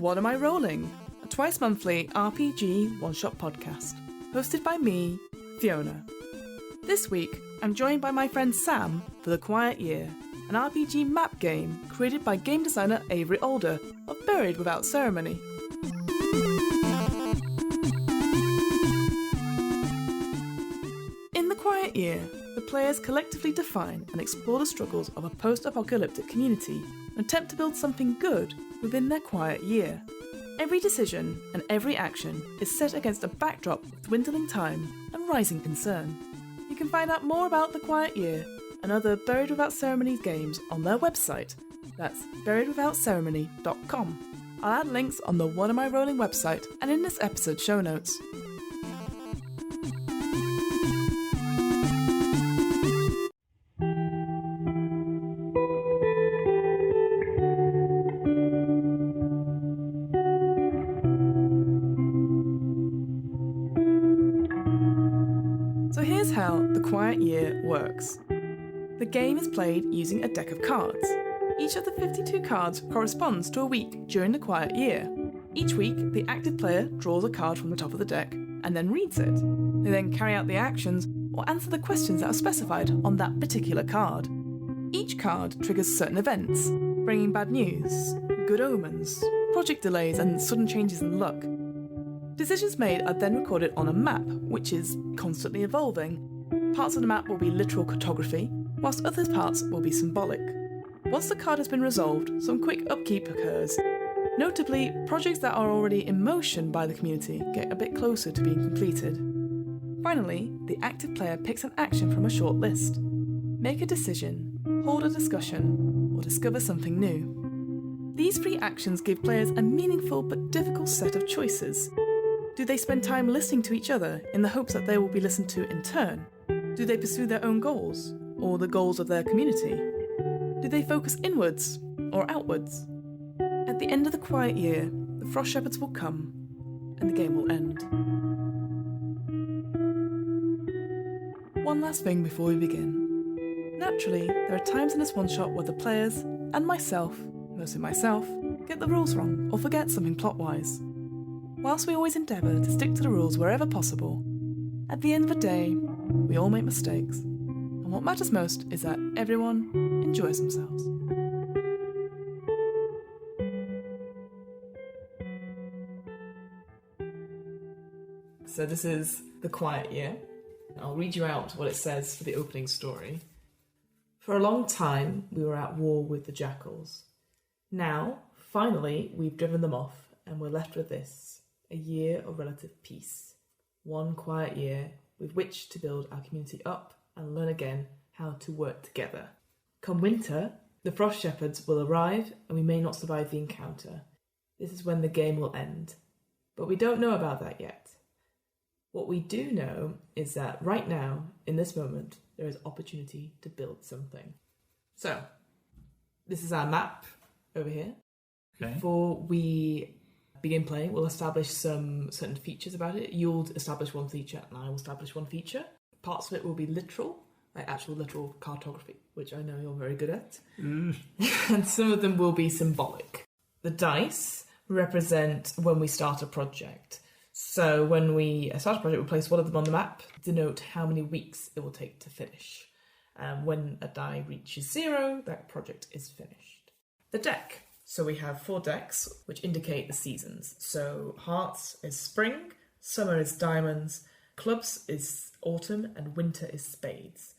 What Am I Rolling? A twice-monthly RPG one-shot podcast, hosted by me, Fiona. This week, I'm joined by my friend Sam for The Quiet Year, an RPG map game created by game designer Avery Alder of Buried Without Ceremony. In The Quiet Year, the players collectively define and explore the struggles of a post-apocalyptic community and attempt to build something good within their quiet year. Every decision and every action is set against a backdrop of dwindling time and rising concern. You can find out more about The Quiet Year and other Buried Without Ceremony games on their website. That's buriedwithoutceremony.com. I'll add links on the What Am I Rolling website and in this episode's show notes. So here's how The Quiet Year works. The game is played using a deck of cards. Each of the 52 cards corresponds to a week during the quiet year. Each week, the active player draws a card from the top of the deck and then reads it. They then carry out the actions or answer the questions that are specified on that particular card. Each card triggers certain events, bringing bad news, good omens, project delays and sudden changes in luck. Decisions made are then recorded on a map, which is constantly evolving. Parts of the map will be literal cartography, whilst other parts will be symbolic. Once the card has been resolved, some quick upkeep occurs. Notably, projects that are already in motion by the community get a bit closer to being completed. Finally, the active player picks an action from a short list. Make a decision, hold a discussion, or discover something new. These 3 actions give players a meaningful but difficult set of choices. Do they spend time listening to each other in the hopes that they will be listened to in turn? Do they pursue their own goals, or the goals of their community? Do they focus inwards or outwards? At the end of the quiet year, the Frost Shepherds will come, and the game will end. One last thing before we begin. Naturally, there are times in this one-shot where the players, and myself, mostly myself, get the rules wrong or forget something plot-wise. Whilst we always endeavour to stick to the rules wherever possible, at the end of the day, we all make mistakes, and what matters most is that everyone enjoys themselves. So this is The Quiet Year. I'll read you out what it says for the opening story. For a long time, we were at war with the jackals. Now, finally, we've driven them off, and we're left with this. A year of relative peace. One quiet year with which to build our community up and learn again how to work together. Come winter, the Frost Shepherds will arrive and we may not survive the encounter. This is when the game will end. But we don't know about that yet. What we do know is that right now, in this moment, there is opportunity to build something. So, this is our map over here. Okay. Before we begin playing, we'll establish some certain features about it. You'll establish one feature and I will establish one feature. Parts of it will be literal, like actual literal cartography, which I know you're very good at. And some of them will be symbolic. The dice represent when we start a project. So when we start a project, we place one of them on the map to denote how many weeks it will take to finish. When a die reaches 0, that project is finished. The deck. So we have 4 decks, which indicate the seasons. So hearts is spring, summer is diamonds, clubs is autumn, and winter is spades.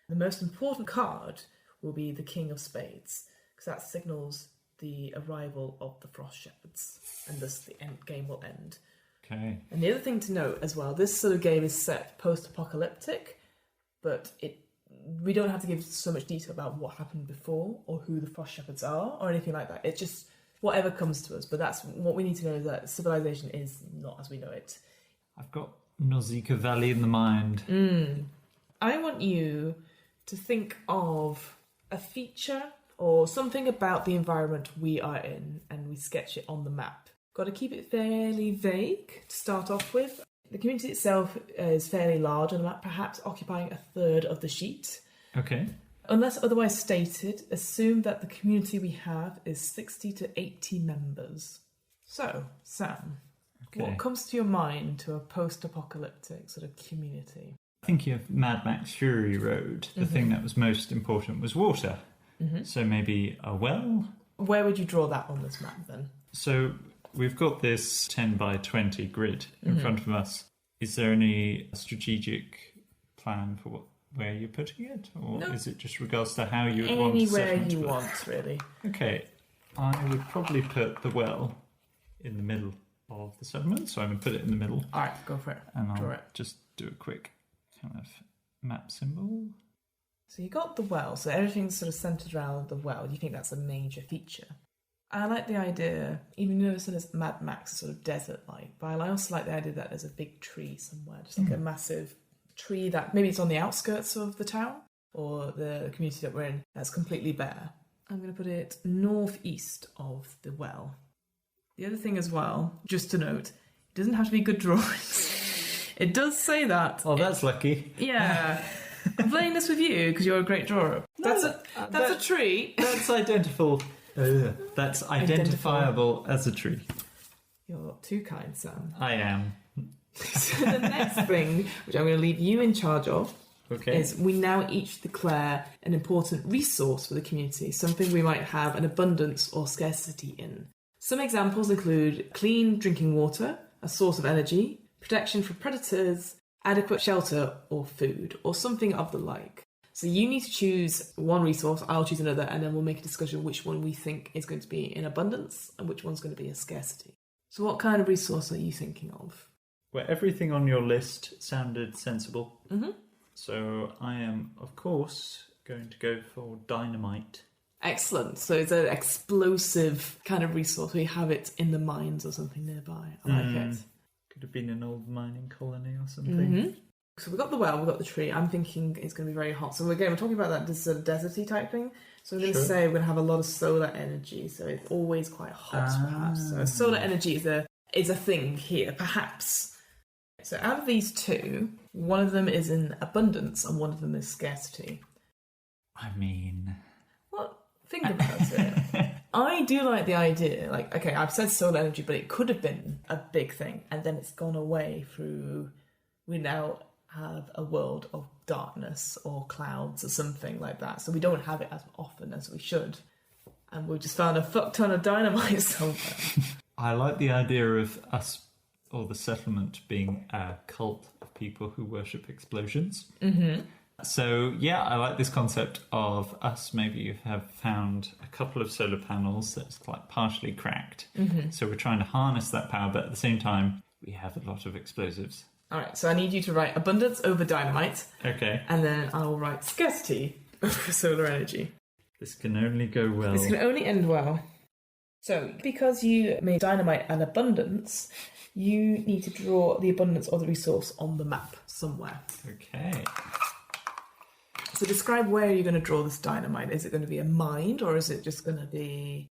The most important card will be the King of Spades, because that signals the arrival of the Frost Shepherds, and thus the end game will end. Okay. And the other thing to note as well, this sort of game is set post-apocalyptic, but we don't have to give so much detail about what happened before or who the Frost Shepherds are or anything like that. It's just whatever comes to us. But that's what we need to know, is that civilization is not as we know it. I've got Nausicaa Valley in the mind. I want you to think of a feature or something about the environment we are in, and we sketch it on the map. Got to keep it fairly vague to start off with. The community itself is fairly large on the map, perhaps occupying a third of the sheet. Okay. Unless otherwise stated, assume that the community we have is 60 to 80 members. So, Sam, Okay. what comes to your mind to a post-apocalyptic sort of community? Thinking of Mad Max Fury Road, the thing that was most important was water. So maybe a well? Where would you draw that on this map then? So we've got this 10 by 20 grid in front of us. Is there any strategic plan for where you're putting it? Or No. is it just regards to how you would want to Anywhere settlement you to work? want, really. Okay, I would probably put the well in the middle of the settlement. So I'm going to put it in the middle. All right, go for it. And Draw I'll it. just do a quick kind of map symbol. So you got the well, so everything's sort of centred around the well. Do you think that's a major feature? I like the idea, even though it's Mad Max, sort of desert-like, but I also like the idea that there's a big tree somewhere, just like a massive tree that maybe it's on the outskirts of the town or the community that we're in that's completely bare. I'm going to put it northeast of the well. The other thing as well, just to note, it doesn't have to be good drawings. It does say that. Oh, that's lucky. Yeah. I'm playing this with you because you're a great drawer. That's a tree. That's identifiable. That's identifiable as a tree. You're too kind, Sam. I am. So the next thing, which I'm going to leave you in charge of, is we now each declare an important resource for the community, something we might have an abundance or scarcity in. Some examples include clean drinking water, a source of energy, protection from predators, adequate shelter or food, or something of the like. So you need to choose one resource, I'll choose another, and then we'll make a discussion which one we think is going to be in abundance and which one's going to be a scarcity. So what kind of resource are you thinking of? Well, everything on your list sounded sensible. So I am, of course, going to go for dynamite. Excellent. So it's an explosive kind of resource. We have it in the mines or something nearby. I like it. Could have been an old mining colony or something. So we've got the well, we've got the tree. I'm thinking it's going to be very hot. So we're talking about that this sort of deserty type thing. So we're going to say we're going to have a lot of solar energy. So it's always quite hot, perhaps. So solar energy is a thing here, perhaps. So out of these two, one of them is in abundance and one of them is scarcity. I mean... Well, think about it. I do like the idea, like, okay, I've said solar energy, but it could have been a big thing, and then it's gone away through, we now have a world of darkness or clouds or something like that, so we don't have it as often as we should, and we've just found a fuck ton of dynamite somewhere. I like the idea of us, or the settlement, being a cult of people who worship explosions. So, yeah, I like this concept of us maybe have found a couple of solar panels that's like partially cracked. So we're trying to harness that power, but at the same time, we have a lot of explosives. All right, so I need you to write abundance over dynamite. Okay. And then I'll write scarcity over solar energy. This can only go well. This can only end well. So, because you made dynamite an abundance, you need to draw the abundance of the resource on the map somewhere. Okay. So describe where you're going to draw this dynamite. Is it going to be a mine or is it just going to be...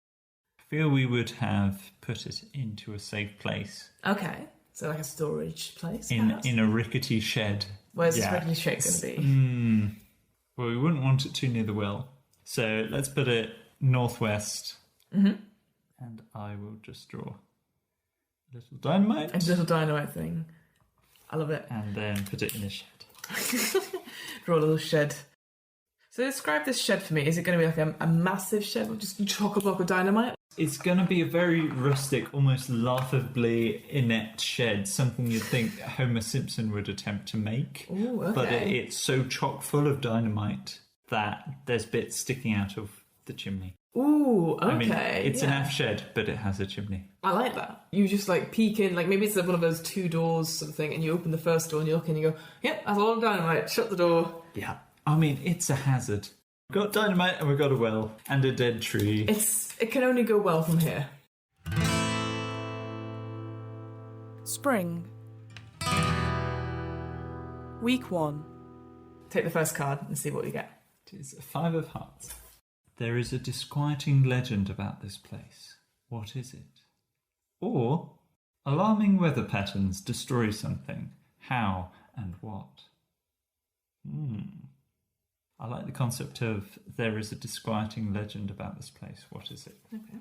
I feel we would have put it into a safe place. Okay, so like a storage place, In a rickety shed. Where's this rickety shed going to be? Well, we wouldn't want it too near the well. So let's put it northwest. And I will just draw a little dynamite. A little dynamite thing. I love it. And then put it in a shed. Draw a little shed. So describe this shed for me. Is it going to be like a massive shed with just chock-a-block of dynamite? It's going to be a very rustic, almost laughably inept shed, something you'd think Homer Simpson would attempt to make. Ooh, okay. But it's so chock full of dynamite that there's bits sticking out of the chimney. Ooh, okay. I mean, it's an F shed, but it has a chimney. I like that. You just like peek in, like maybe it's one of those two doors sort of thing, and you open the first door and you look and you go, yep, that's a lot of dynamite, shut the door. Yeah. I mean, it's a hazard. We've got dynamite and we've got a well and a dead tree. It can only go well from here. Spring. Week 1. Take the first card and see what you get. It is a 5 of hearts. There is a disquieting legend about this place. What is it? Or, alarming weather patterns destroy something. How and what? I like the concept of there is a disquieting legend about this place. What is it? Okay.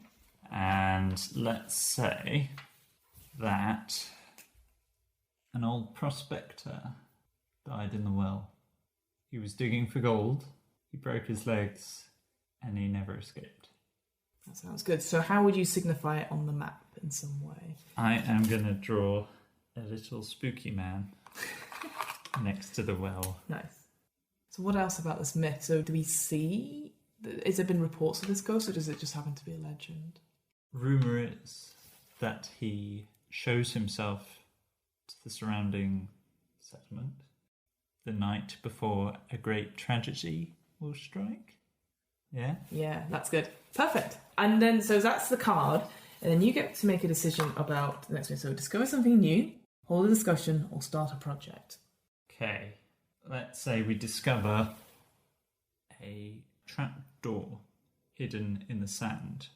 And let's say that an old prospector died in the well. He was digging for gold, he broke his legs, and he never escaped. That sounds good. So how would you signify it on the map in some way? I am going to draw a little spooky man next to the well. Nice. So what else about this myth? So do we see... Has there been reports of this ghost, or does it just happen to be a legend? Rumour is that he shows himself to the surrounding settlement the night before a great tragedy will strike. Yeah? Yeah, that's good. Perfect. And then, so that's the card, and then you get to make a decision about the next one. So discover something new, hold a discussion, or start a project. Okay, let's say we discover a trap door hidden in the sand,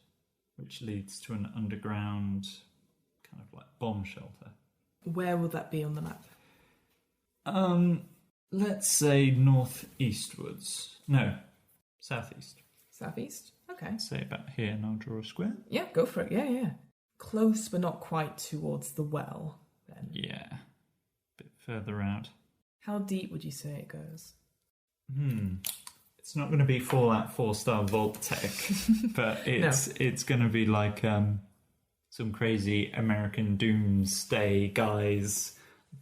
which leads to an underground kind of like bomb shelter. Where will that be on the map? Let's say northeastwards. No, southeast. Southeast? Okay. Say about here, and I'll draw a square. Yeah, go for it. Yeah. Close, but not quite towards the well, then. Yeah, a bit further out. How deep would you say it goes? It's not going to be Fallout 4-star vault tech, but it's going to be like some crazy American doomsday guy's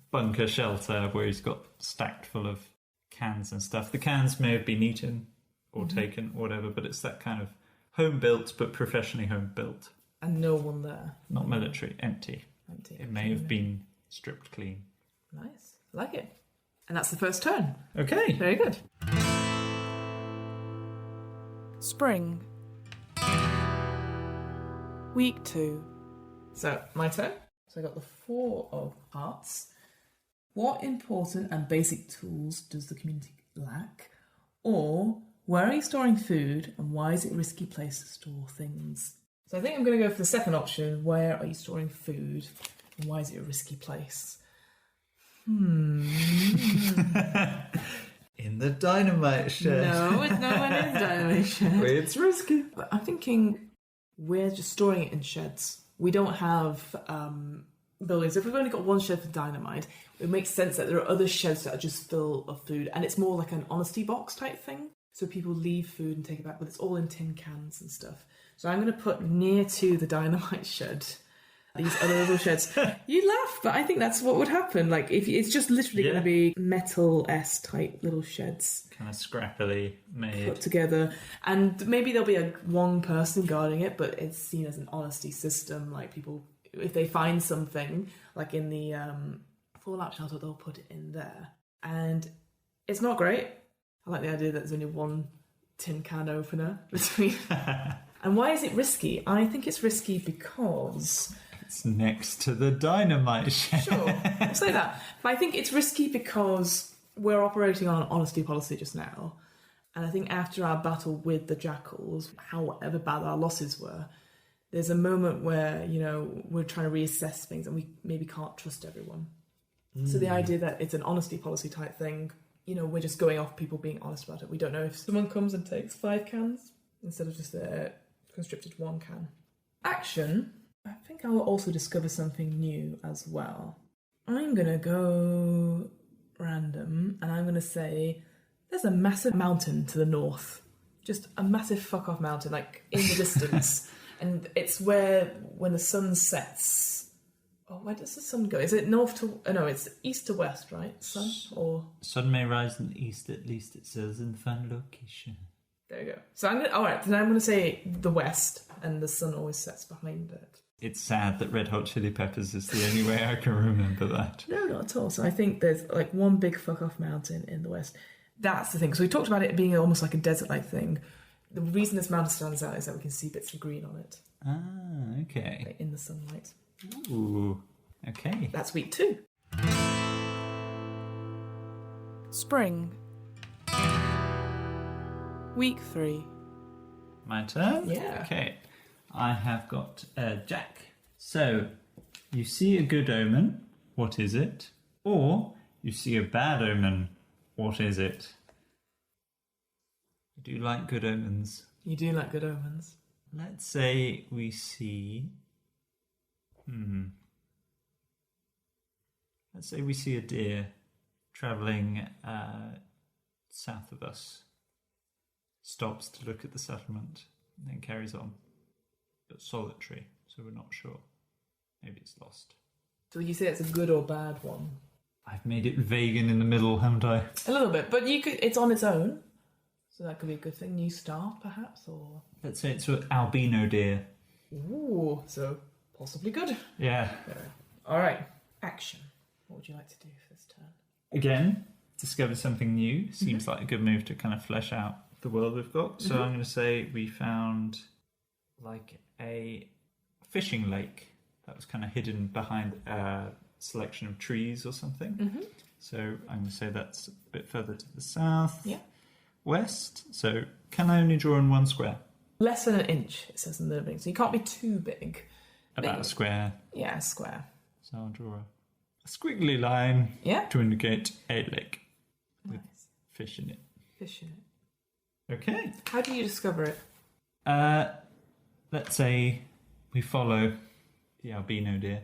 bunker shelter where he's got stacked full of cans and stuff. The cans may have been eaten or taken or whatever, but it's that kind of home-built but professionally home-built. And no one there? Not military, empty. It may have been stripped clean. Nice. I like it. And that's the first turn. Okay. Very good. Spring. Week 2. So, my turn. So I got the 4 of hearts. What important and basic tools does the community lack? Or, where are you storing food and why is it a risky place to store things? So I think I'm going to go for the second option. Where are you storing food and why is it a risky place? In the dynamite shed. No, it's not one is dynamite shed. It's risky. But I'm thinking we're just storing it in sheds. We don't have buildings. If we've only got one shed for dynamite, it makes sense that there are other sheds that are just full of food, and it's more like an honesty box type thing. So people leave food and take it back, but it's all in tin cans and stuff. So I'm going to put near to the dynamite shed these other little sheds. You laugh, but I think that's what would happen. Like, if it's just literally going to be metal-s type little sheds, kind of scrappily made, put together, and maybe there'll be one person guarding it, but it's seen as an honesty system. Like, people, if they find something, like in the Fallout shelter, they'll put it in there, and it's not great. I like the idea that there's only one tin can opener between. And why is it risky? I think it's risky because it's next to the dynamite shed. Sure, I'll say that. But I think it's risky because we're operating on an honesty policy just now. And I think after our battle with the jackals, however bad our losses were, there's a moment where, we're trying to reassess things and we maybe can't trust everyone. So the idea that it's an honesty policy type thing, we're just going off people being honest about it. We don't know if someone comes and takes 5 cans instead of just a conscripted 1 can. Action. I think I will also discover something new as well. I'm going to go random and I'm going to say there's a massive mountain to the north. Just a massive fuck off mountain, like in the distance. And it's where, when the sun sets... Oh, where does the sun go? Is it north to... Oh, no, it's east to west, right? Sun? Or... Sun may rise in the east, at least it says in the final location. There you go. So I'm going to... Alright, then I'm going to say the west, and the sun always sets behind it. It's sad that Red Hot Chili Peppers is the only way I can remember that. No, not at all. So I think there's one big fuck-off mountain in the west. That's the thing. So we talked about it being almost like a desert-like thing. The reason this mountain stands out is that we can see bits of green on it. Ah, okay. In the sunlight. Ooh, okay. That's week 2. Spring. Week 3. My turn? Yeah. Okay. I have got Jack. So, you see a good omen. What is it? Or, you see a bad omen. What is it? I do like good omens. You do like good omens. Let's say we see... Let's say we see a deer travelling south of us. Stops to look at the settlement, and then carries on. But solitary, so we're not sure. Maybe it's lost. So would you say it's a good or bad one? I've made it vegan in the middle, haven't I? A little bit, but it's on its own. So that could be a good thing. New star, perhaps, or... Let's say it's an albino deer. Ooh, so possibly good. Yeah. All right, action. What would you like to do for this turn? Again, discover something new. Seems like a good move to kind of flesh out the world we've got. So I'm going to say we found like a fishing lake that was kind of hidden behind a selection of trees or something. So I'm going to say that's a bit further to the south. Yeah. West. So can I only draw in one square? Less than an inch, it says in the thing. So you can't be too big. About a square. Yeah, a square. So I'll draw a squiggly line to indicate a lake with fish in it. Fish in it. Okay. How do you discover it? Let's say we follow the albino deer.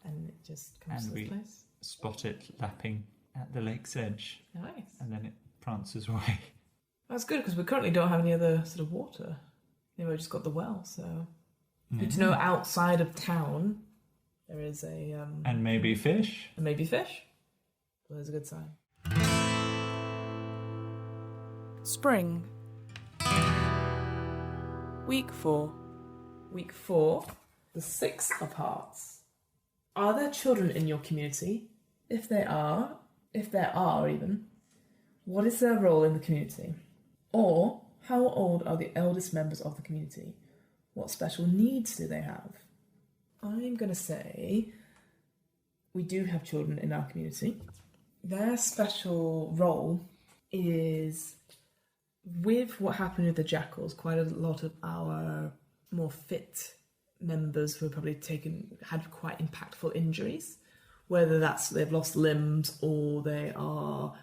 And it just comes and to this we place? spot it lapping at the lake's edge. Nice. And then it prances away. That's good, because we currently don't have any other sort of water. We've just got the well, so... Good to know outside of town there is a... and maybe fish. And maybe fish. Well, there's a good sign. Spring. Week 4. Week 4. The 6 of Hearts. Are there children in your community? If there are even, what is their role in the community? Or, how old are the eldest members of the community? What special needs do they have? I'm going to say we do have children in our community. Their special role is, with what happened with the jackals, quite a lot of our more fit members who have probably had quite impactful injuries, whether that's they've lost limbs or they are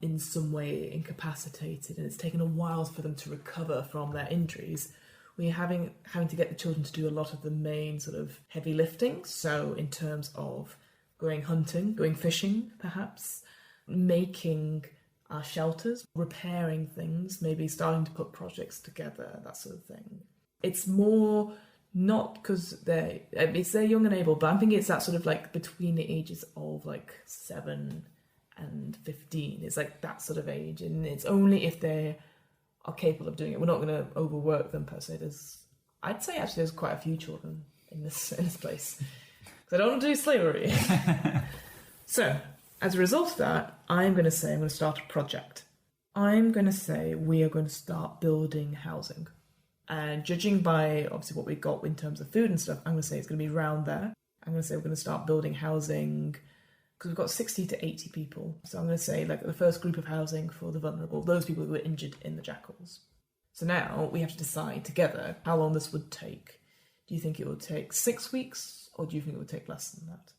in some way incapacitated and it's taken a while for them to recover from their injuries. We're having to get the children to do a lot of the main sort of heavy lifting. So in terms of going hunting, going fishing, perhaps, making our shelters, repairing things, maybe starting to put projects together, that sort of thing. It's more not because they're young and able, but I'm thinking it's that sort of like between the ages of like 7 and 15. It's like that sort of age, and it's only if they are capable of doing it. We're not going to overwork them per se. I'd say actually there's quite a few children in this place, because I don't want to do slavery. So as a result of that, I'm going to start a project. I'm going to say we are going to start building housing. And judging by obviously what we've got in terms of food and stuff, I'm going to say it's going to be around there. I'm going to say we're going to start building housing because we've got 60 to 80 people. So I'm going to say like the first group of housing for the vulnerable, those people who were injured in the jackals. So now we have to decide together how long this would take. Do you think it would take 6 weeks, or do you think it would take less than that?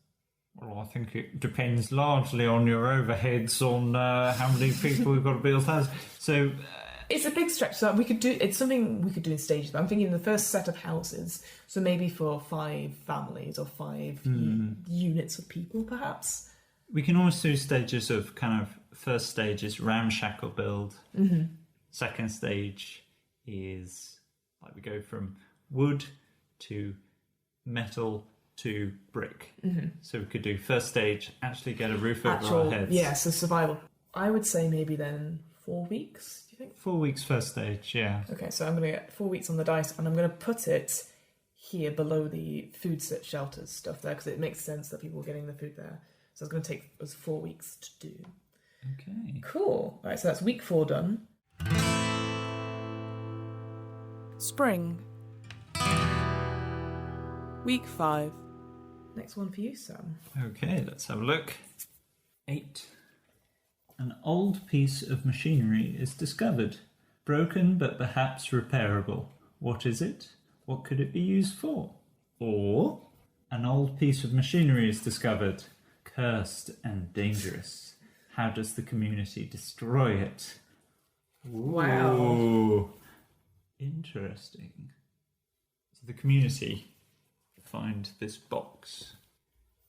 Well, I think it depends largely on your overheads on how many people we've got to build houses. So... it's a big stretch, so it's something we could do in stages. But I'm thinking the first set of houses, so maybe for 5 families or 5 units of people, perhaps. We can almost do stages of kind of, first stage is ramshackle build. Second stage is like we go from wood to metal to brick. So we could do first stage, actually get a roof over our heads. Yeah, so survival. I would say maybe then 4 weeks. 4 weeks first stage, yeah. Okay, so I'm going to get 4 weeks on the dice, and I'm going to put it here below the food shelters stuff there, because it makes sense that people are getting the food there. So it's going to take us 4 weeks to do. Okay. Cool. All right, so that's week 4 done. Spring. Week 5. Next one for you, Sam. Okay, let's have a look. 8. An old piece of machinery is discovered. Broken but perhaps repairable. What is it? What could it be used for? Or, an old piece of machinery is discovered. Cursed and dangerous. How does the community destroy it? Wow. Ooh, interesting. So the community find this box.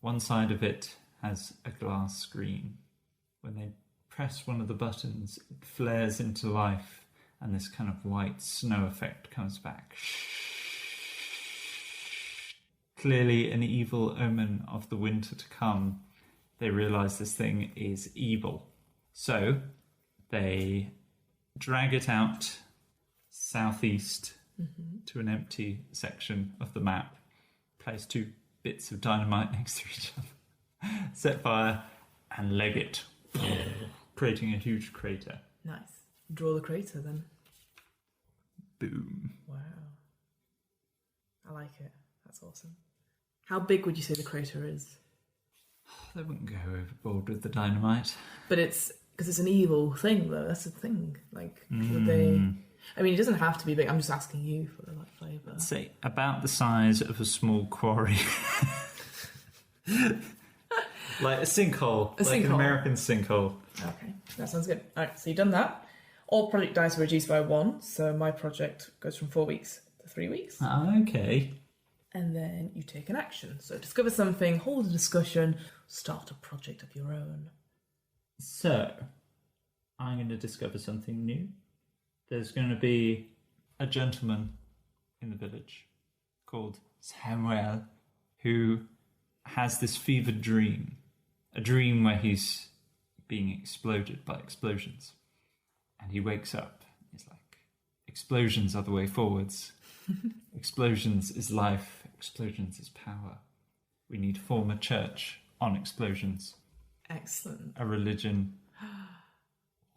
One side of it has a glass screen. When they press one of the buttons, it flares into life, and this kind of white snow effect comes back. Clearly an evil omen of the winter to come. They realise this thing is evil. So they drag it out southeast to an empty section of the map, place 2 bits of dynamite next to each other, set fire, and leg it, creating a huge crater. Nice. Draw the crater then. Boom. Wow. I like it. That's awesome. How big would you say the crater is? They wouldn't go overboard with the dynamite. But it's because it's an evil thing, though. That's the thing. Like, would they? I mean, it doesn't have to be big. I'm just asking you for like flavour. I'd say about the size of a small quarry, like a sinkhole, like an American sinkhole. Okay, that sounds good. All right, so you've done that. All project dice are reduced by 1, so my project goes from 4 weeks to 3 weeks. Okay. And then you take an action. So discover something, hold a discussion, start a project of your own. So, I'm going to discover something new. There's going to be a gentleman in the village called Samuel who has this fevered dream. A dream where he's being exploded by explosions. And he wakes up. He's like, explosions are the way forwards. Explosions is life. Explosions is power. We need to form a church on explosions. Excellent. A religion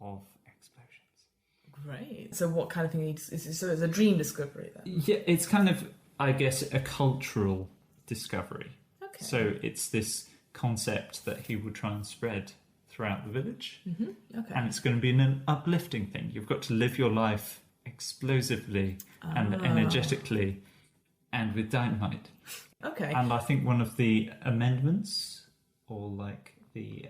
of explosions. Great. So what kind of thing so it's a dream discovery then? Yeah, it's kind of, I guess, a cultural discovery. Okay. So it's this concept that he will try and spread throughout the village. Okay. And it's going to be an uplifting thing. You've got to live your life explosively and energetically and with dynamite. Okay. And I think one of the amendments or like the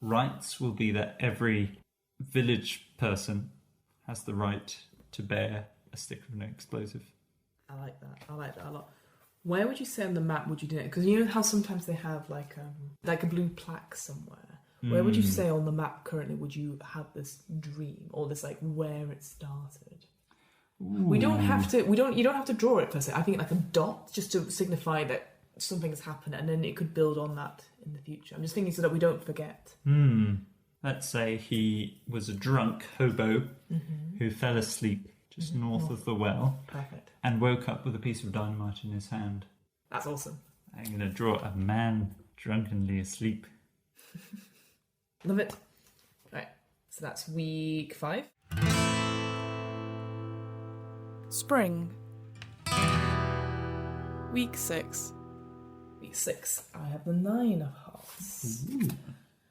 rights will be that every village person has the right to bear a stick of an explosive. I like that a lot. Where would you say on the map would you do it? Because you know how sometimes they have like a blue plaque somewhere. Where would you say on the map currently would you have this dream or this like where it started? Ooh. You don't have to draw it per se. I think like a dot just to signify that something has happened and then it could build on that in the future. I'm just thinking so that we don't forget. Let's say he was a drunk hobo who fell asleep just north of the well. Perfect. And woke up with a piece of dynamite in his hand. That's awesome. I'm going to draw a man drunkenly asleep. Love it. Right, so that's week 5. Spring. Week 6. Week 6, I have the 9 of hearts. Ooh.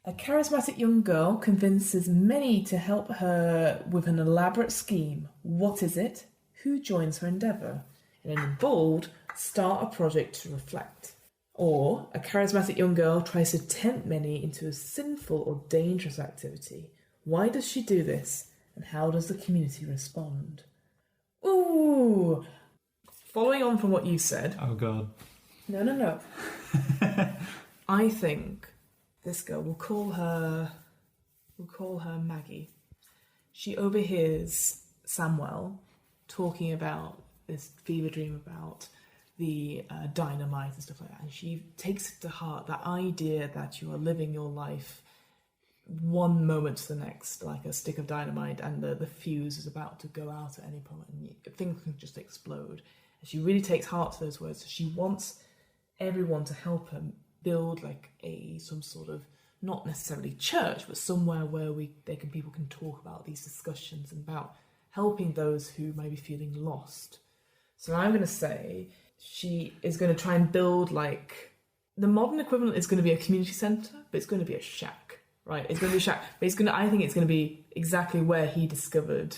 A charismatic young girl convinces many to help her with an elaborate scheme. What is it? Who joins her endeavour? And in bold, start a project to reflect. Or, a charismatic young girl tries to tempt many into a sinful or dangerous activity. Why does she do this? And how does the community respond? Ooh! Following on from what you said... Oh, God. No. I think this girl, we'll call her Maggie. She overhears Samuel talking about this fever dream about the dynamite and stuff like that, and she takes it to heart, that idea that you are living your life one moment to the next like a stick of dynamite, and the fuse is about to go out at any point and things can just explode. And she really takes heart to those words. She wants everyone to help her build like some sort of, not necessarily church, but somewhere where people can talk about these discussions and about helping those who may be feeling lost. So I'm going to say she is going to try and build like the modern equivalent is going to be a community centre, but it's going to be a shack, right? It's going to be a shack, but I think it's going to be exactly where he discovered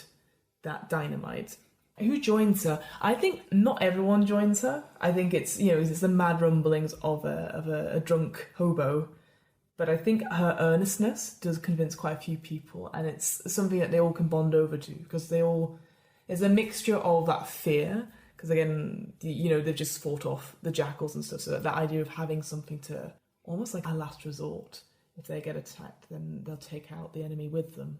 that dynamite. Who joins her? I think not everyone joins her. I think it's the mad rumblings of a drunk hobo. But I think her earnestness does convince quite a few people, and it's something that they all can bond over to, because there's a mixture of that fear, Because again, they've just fought off the jackals and stuff. So that idea of having something to, almost like a last resort, if they get attacked, then they'll take out the enemy with them.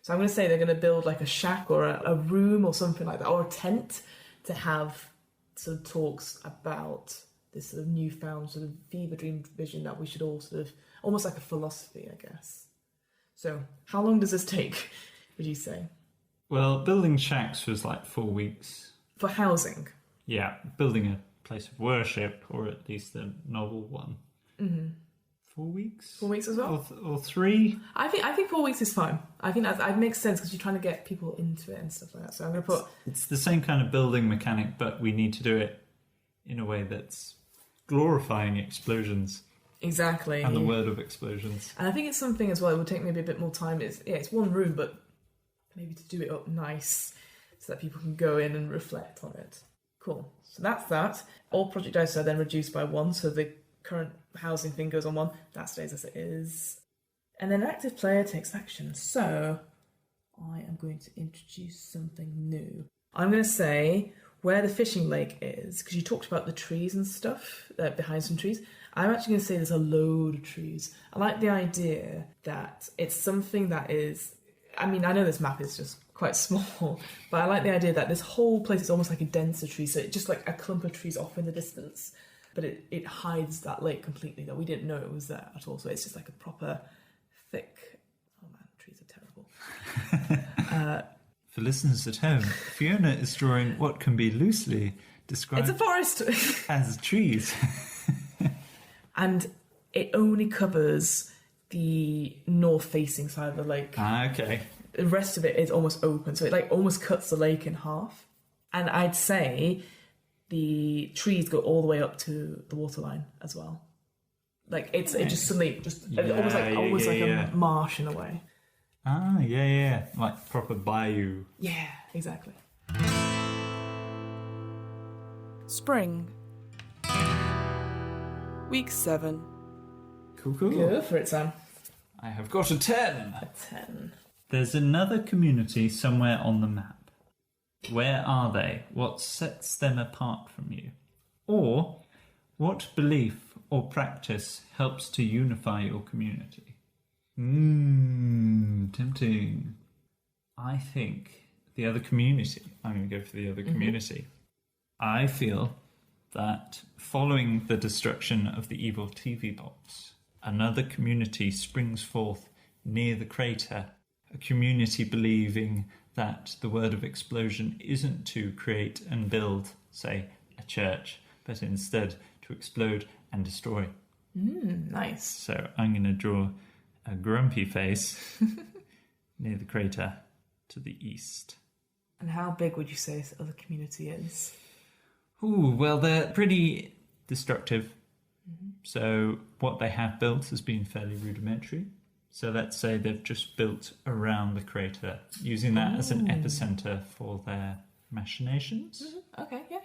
So I'm going to say they're going to build like a shack or a room or something like that, or a tent to have sort of talks about this sort of newfound sort of fever dream vision that we should all sort of, almost like a philosophy, I guess. So how long does this take, would you say? Well, building shacks was like 4 weeks. For housing? Yeah, building a place of worship, or at least a novel one. Mm-hmm. 4 weeks? 4 weeks as well? Or 3? I think 4 weeks is fine. I think that makes sense because you're trying to get people into it and stuff like that. So I'm going to put... It's the same kind of building mechanic, but we need to do it in a way that's glorifying explosions. Exactly. And the word of explosions. And I think it's something as well, it would take maybe a bit more time. It's one room, but maybe to do it up nice so that people can go in and reflect on it. Cool. So that's that. All project dice are then reduced by 1, so the current housing thing goes on 1. That stays as it is. And then an active player takes action. So I am going to introduce something new. I'm going to say where the fishing lake is, because you talked about the trees and stuff, behind some trees. I'm actually going to say there's a load of trees. I like the idea that it's something that is... I mean, I know this map is just quite small, but I like the idea that this whole place is almost like a denser tree, so it's just like a clump of trees off in the distance, but it hides that lake completely, that we didn't know it was there at all, so it's just like a proper thick... Oh man, trees are terrible. For listeners at home, Fiona is drawing what can be loosely described... It's a forest! ...as trees. And it only covers the north-facing side of the lake. Ah, okay. The rest of it is almost open, so it like almost cuts the lake in half. And I'd say the trees go all the way up to the waterline as well. Like it just suddenly almost like a marsh in a way. Ah, yeah, like proper bayou. Yeah, exactly. Spring. Week 7. Cool. Go for it, Sam. I have got a 10. A 10. There's another community somewhere on the map. Where are they? What sets them apart from you? Or what belief or practice helps to unify your community? Tempting. I think the other community. I'm going to go for the other community. I feel that following the destruction of the evil TV box, another community springs forth near the crater, a community believing that the word of explosion isn't to create and build, say, a church, but instead to explode and destroy. Nice. So I'm going to draw a grumpy face near the crater to the east. And how big would you say this other community is? Ooh, well, they're pretty destructive. So what they have built has been fairly rudimentary. So let's say they've just built around the crater, using that as an epicenter for their machinations. Okay, yeah.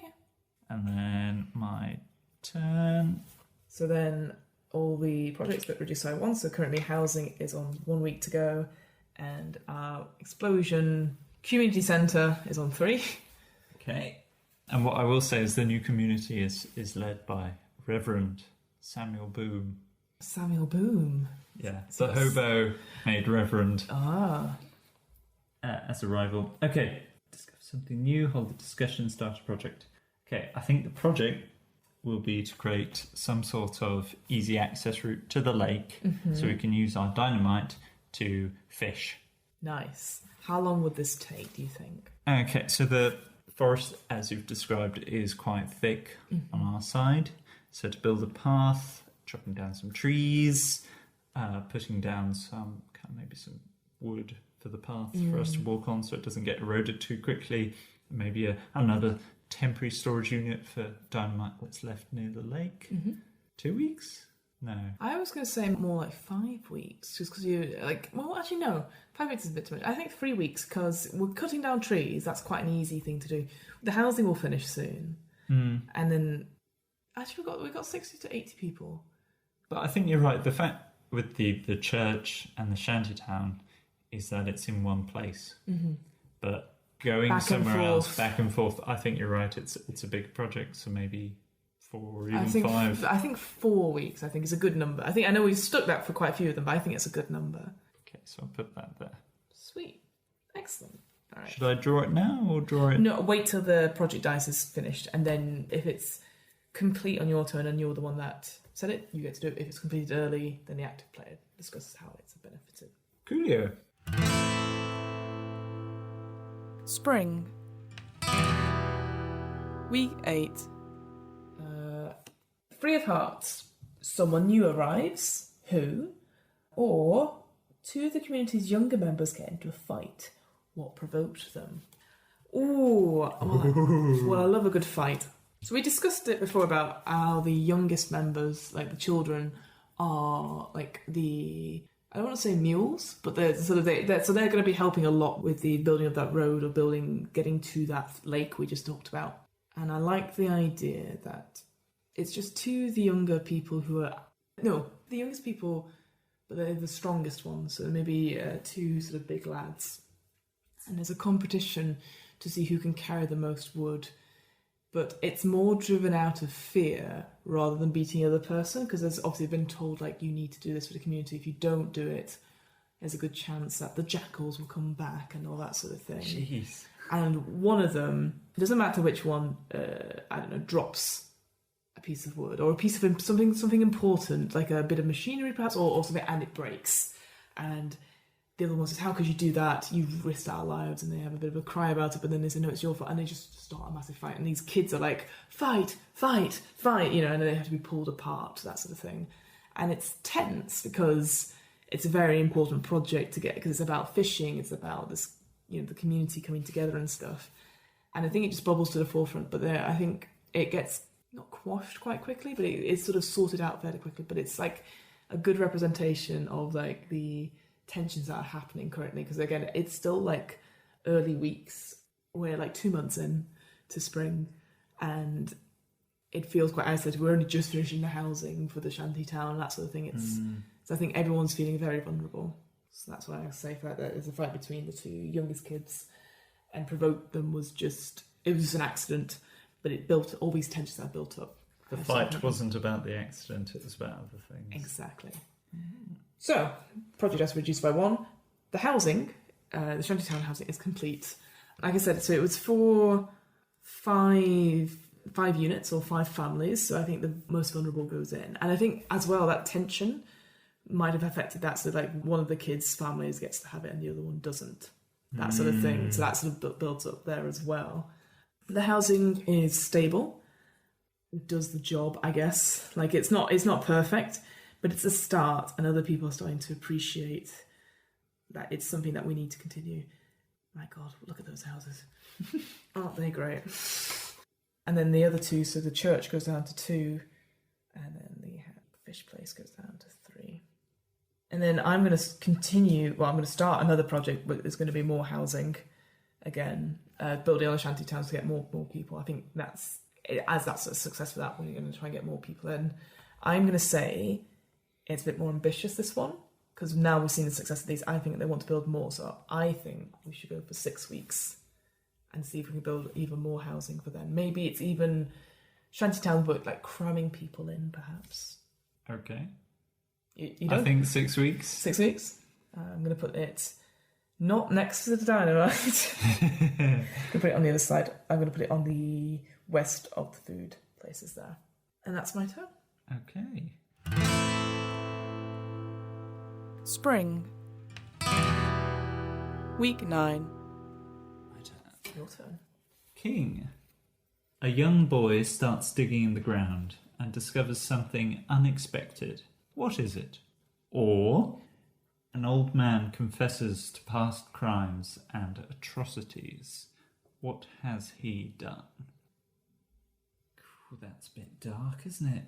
And then my turn. So then all the projects that reduce by 1, so currently housing is on 1 week to go, and our explosion community centre is on 3. Okay. And what I will say is the new community is led by Reverend Samuel Boom. Samuel Boom. Yeah, the hobo made Reverend Ah. As a rival. Okay, discuss something new, hold a discussion, start a project. Okay, I think the project will be to create some sort of easy access route to the lake so we can use our dynamite to fish. Nice. How long would this take, do you think? Okay, so the forest, as you've described, is quite thick on our side. So to build a path, chopping down some trees, putting down some maybe some wood for the path for us to walk on so it doesn't get eroded too quickly. Maybe another temporary storage unit for dynamite that's left near the lake. 2 weeks? No. I was going to say more like 5 weeks, just because you, actually no, 5 weeks is a bit too much. I think 3 weeks, because we're cutting down trees, that's quite an easy thing to do. The housing will finish soon. And then, actually we've got 60 to 80 people. But I think you're right. The fact with the church and the shantytown is that it's in one place. But going back and somewhere else, forth. back and forth. I think you're right. It's a big project, so maybe 4 or even I think 5. I think 4 weeks. I think is a good number. I know we've stuck that for quite a few of them, but I think it's a good number. Okay, so I'll put that there. Sweet, excellent. All right. Should I draw it now or draw it? No, wait till the project dice is finished, and then if it's complete on your turn and you're the one that said it, you get to do it. If it's completed early, then the active player discusses how it's benefited. Coolio. Spring. Week 8. 3 of Hearts. Someone new arrives. Who? Or 2 of the community's younger members get into a fight. What provoked them? Ooh, well, I love a good fight. So we discussed it before about how the youngest members, like the children, are like the, I don't want to say mules, but they're sort of they're going to be helping a lot with the building of that road or getting to that lake we just talked about. And I like the idea that it's just 2 of the younger people who are the youngest people, but they're the strongest ones. So maybe 2 sort of big lads, and there's a competition to see who can carry the most wood. But it's more driven out of fear rather than beating the other person, because there's obviously been told, like, you need to do this for the community. If you don't do it, there's a good chance that the jackals will come back and all that sort of thing. Jeez. And one of them, it doesn't matter which one, drops a piece of wood or a piece of something important, like a bit of machinery perhaps, or something, and it breaks. And the other one says, how could you do that? You've risked our lives. And they have a bit of a cry about it, but then they say, no, it's your fault. And they just start a massive fight. And these kids are like, fight, fight, fight, and then they have to be pulled apart, that sort of thing. And it's tense because it's a very important project to get, because it's about fishing, it's about this, the community coming together and stuff. And I think it just bubbles to the forefront, but I think it gets not quashed quite quickly, but it's sort of sorted out fairly quickly. But it's like a good representation of like the tensions that are happening currently, because again, it's still like early weeks. We're like 2 months in to spring, and it feels quite isolated. We're only just finishing the housing for the shanty town and that sort of thing. So I think everyone's feeling very vulnerable. So that's why I say that there's a fight between the 2 youngest kids, and provoked them was just an accident, but it built all these tensions that built up. The fight wasn't about the accident, it was about other things. Exactly. So, project has reduced by 1. The housing, the shantytown housing, is complete. Like I said, so it was for 5 units or 5 families, so I think the most vulnerable goes in. And I think as well that tension might have affected that, so like one of the kids' families gets to have it and the other one doesn't. That sort of thing. So that sort of builds up there as well. The housing is stable. It does the job, I guess. Like it's not perfect, but it's a start, and other people are starting to appreciate that it's something that we need to continue. My God, look at those houses. Aren't they great? And then the other 2, so the church goes down to 2, and then the fish place goes down to 3. And then I'm going to I'm going to start another project, but there's going to be more housing again, building on the shanty towns to get more people. I think that's a success for that, we're going to try and get more people in. I'm going to say it's a bit more ambitious, this one, because now we've seen the success of these. I think they want to build more, so I think we should go for 6 weeks and see if we can build even more housing for them. Maybe it's even shantytown, but like cramming people in, perhaps. Okay. You don't? I think 6 weeks. 6 weeks? I'm going to put it not next to the dynamite. I'm going to put it on the other side. I'm going to put it on the west of the food places there. And that's my turn. Okay. Spring. Week 9. Your turn. King. A young boy starts digging in the ground and discovers something unexpected. What is it? Or an old man confesses to past crimes and atrocities. What has he done? Ooh, that's a bit dark, isn't it?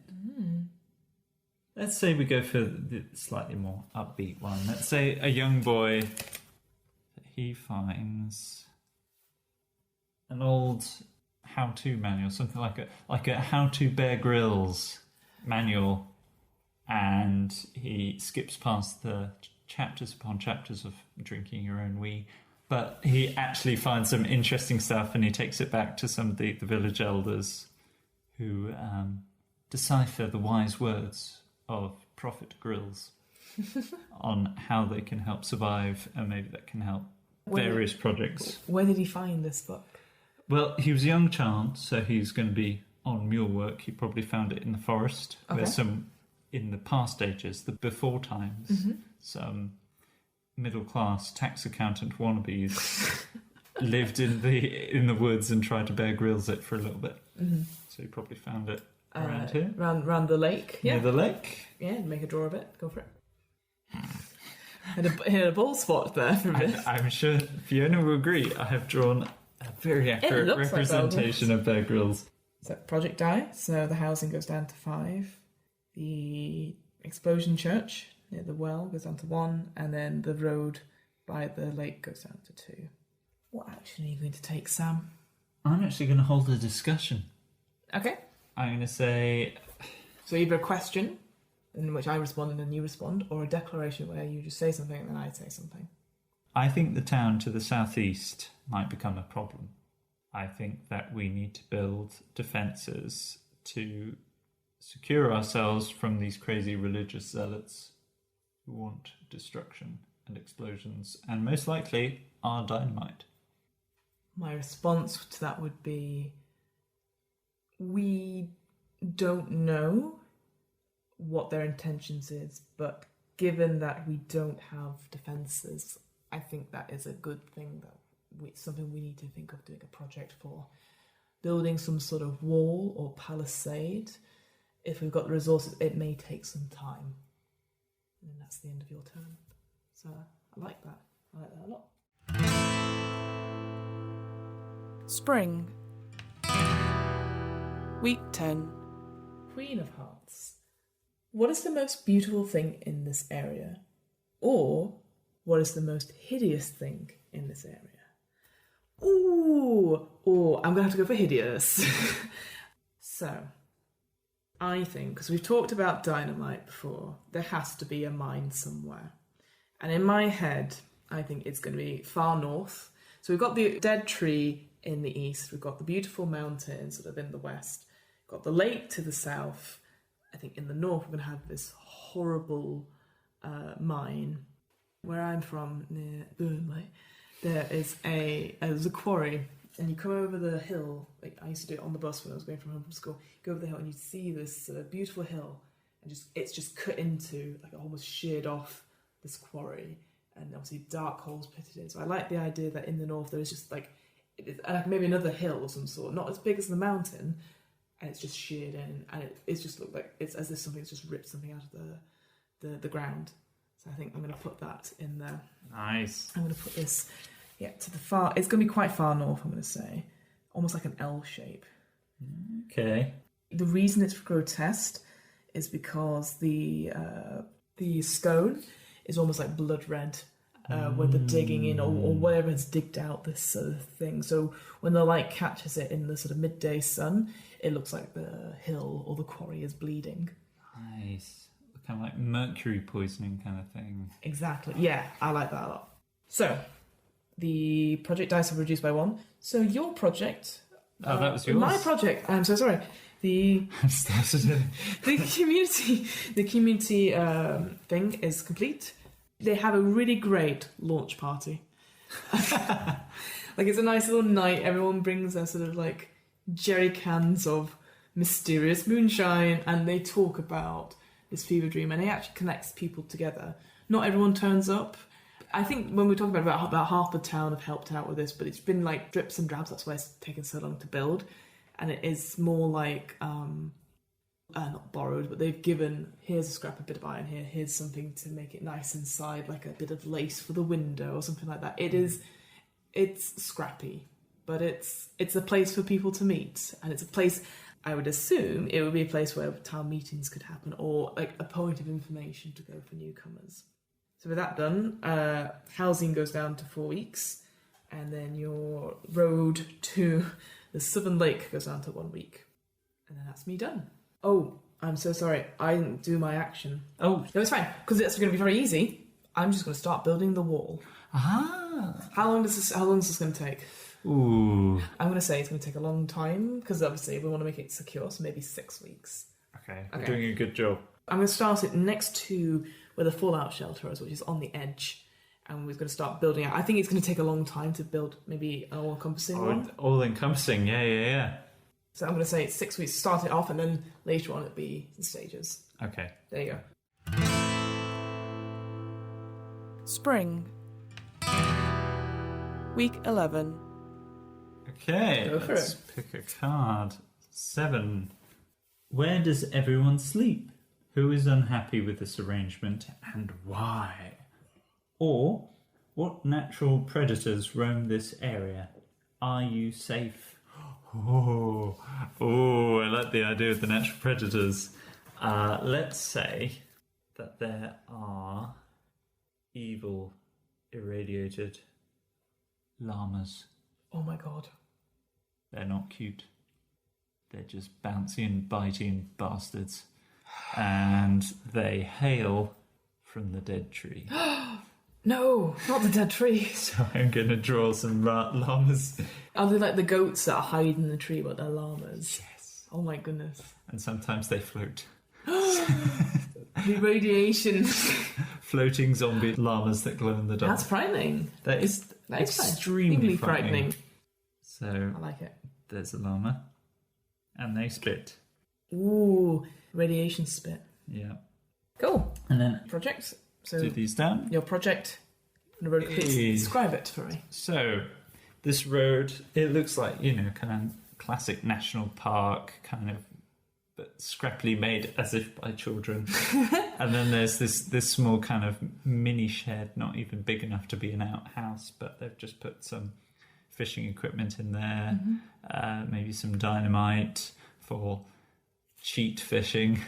Let's say we go for the slightly more upbeat one. Let's say a young boy, he finds an old how-to manual, something like a how-to Bear Grylls manual, and he skips past the chapters upon chapters of drinking your own wee But he actually finds some interesting stuff, and he takes it back to some of the village elders who decipher the wise words of Prophet Grills on how they can help survive, and maybe that can help various projects. Where did he find this book? Well, he was a young child, so he's going to be on mule work. He probably found it in the forest. Okay. There's some, in the past ages, the before times, some middle-class tax accountant wannabes lived in the woods and tried to Bear Grylls it for a little bit. So he probably found it around here. Around the lake. Yeah. Near the lake. Yeah, make a draw of it. Go for it. Hit a ball spot there for a bit. I'm sure Fiona will agree. I have drawn a very accurate representation of Bear Grylls. So project die. So the housing goes down to 5. The explosion church near the well goes down to 1, and then the road by the lake goes down to 2. What action are you going to take, Sam? I'm actually going to hold a discussion. Okay. I'm going to say... So either a question in which I respond and then you respond, or a declaration where you just say something and then I say something. I think the town to the southeast might become a problem. I think that we need to build defences to secure ourselves from these crazy religious zealots who want destruction and explosions, and most likely our dynamite. My response to that would be, we don't know what their intentions is, but given that we don't have defences, I think that is a good thing, something we need to think of doing a project for. Building some sort of wall or palisade, if we've got the resources, it may take some time. And then that's the end of your turn. So I like that. I like that a lot. Spring. Week 10. Queen of Hearts. What is the most beautiful thing in this area? Or what is the most hideous thing in this area? Ooh, I'm going to have to go for hideous. So, I think, because we've talked about dynamite before, there has to be a mine somewhere. And in my head, I think it's going to be far north. So we've got the dead tree in the east, we've got the beautiful mountains sort of in the west, we've got the lake to the south. I think in the north we're going to have this horrible mine. Where I'm from, near Burnley, there's a quarry, and you come over the hill. Like I used to do it on the bus when I was going from home from school. You go over the hill and you see this beautiful hill, and it's just cut into, like, almost sheared off this quarry, and obviously dark holes pitted in. So I like the idea that in the north there is just like maybe another hill of some sort, not as big as the mountain, and it's just sheared in, and it's just looked like it's as if something's just ripped something out of the ground. So I think I'm going to put that in there. Nice. I'm going to put this, to the far. It's going to be quite far north, I'm going to say, almost like an L shape. Okay. The reason it's grotesque is because the stone is almost like blood red when they're digging in, or whatever has digged out this sort of thing. So when the light catches it in the sort of midday sun, it looks like the hill or the quarry is bleeding. Nice. Kind of like mercury poisoning kind of thing. Exactly. Yeah, I like that a lot. So, the project dice have reduced by 1. So your project... Oh, that was yours? My project, I'm so sorry. The community thing is complete. They have a really great launch party. Like, it's a nice little night. Everyone brings their sort of like jerry cans of mysterious moonshine, and they talk about this fever dream, and it actually connects people together. Not everyone turns up. I think when we're talking about half the town have helped out with this, but it's been like drips and drabs. That's why it's taken so long to build, and it is more like not borrowed, but they've given, here's a scrap, a bit of iron here, here's something to make it nice inside, like a bit of lace for the window or something like that. It's scrappy, but it's a place for people to meet, and it's a place. I would assume it would be a place where town meetings could happen, or like a point of information to go for newcomers. So with that done, housing goes down to 4 weeks, and then your road to the Southern Lake goes down to 1 week. And then that's me done. Oh, I'm so sorry. I didn't do my action. Oh. No, it's fine, because it's going to be very easy. I'm just going to start building the wall. Ah. How long is this going to take? Ooh. I'm going to say it's going to take a long time because obviously we want to make it secure, so maybe 6 weeks. Okay, we're doing a good job. I'm going to start it next to where the fallout shelter is, which is on the edge, and we're going to start building out. I think it's going to take a long time to build maybe an all-encompassing one. All-encompassing, yeah. So I'm going to say it's 6 weeks to start it off, and then later on it'll be in stages. Okay. There you go. Spring. Week 11. Okay, Go for let's pick a card. 7. Where does everyone sleep? Who is unhappy with this arrangement and why? Or, what natural predators roam this area? Are you safe? Oh, I like the idea of the natural predators. Let's say that there are evil, irradiated llamas. Oh my god. They're not cute. They're just bouncy and biting bastards. And they hail from the dead tree. No, not the dead tree. So I'm going to draw some llamas. Are they like the goats that are hiding in the tree, but they're llamas? Yes. Oh my goodness. And sometimes they float. The radiation. Floating zombie llamas that glow in the dark. That's frightening. That is extremely Extremely frightening. So I like it. there's a llama. And they split. Ooh, radiation spit. Yeah. Cool. And then Project. So do these down. your project. On the road. Hey. Describe it for me. So, this road, it looks like, kind of classic national park, kind of, but scrappily made as if by children. And then there's this small kind of mini shed, not even big enough to be an outhouse, but they've just put some fishing equipment in there, maybe some dynamite for cheat fishing.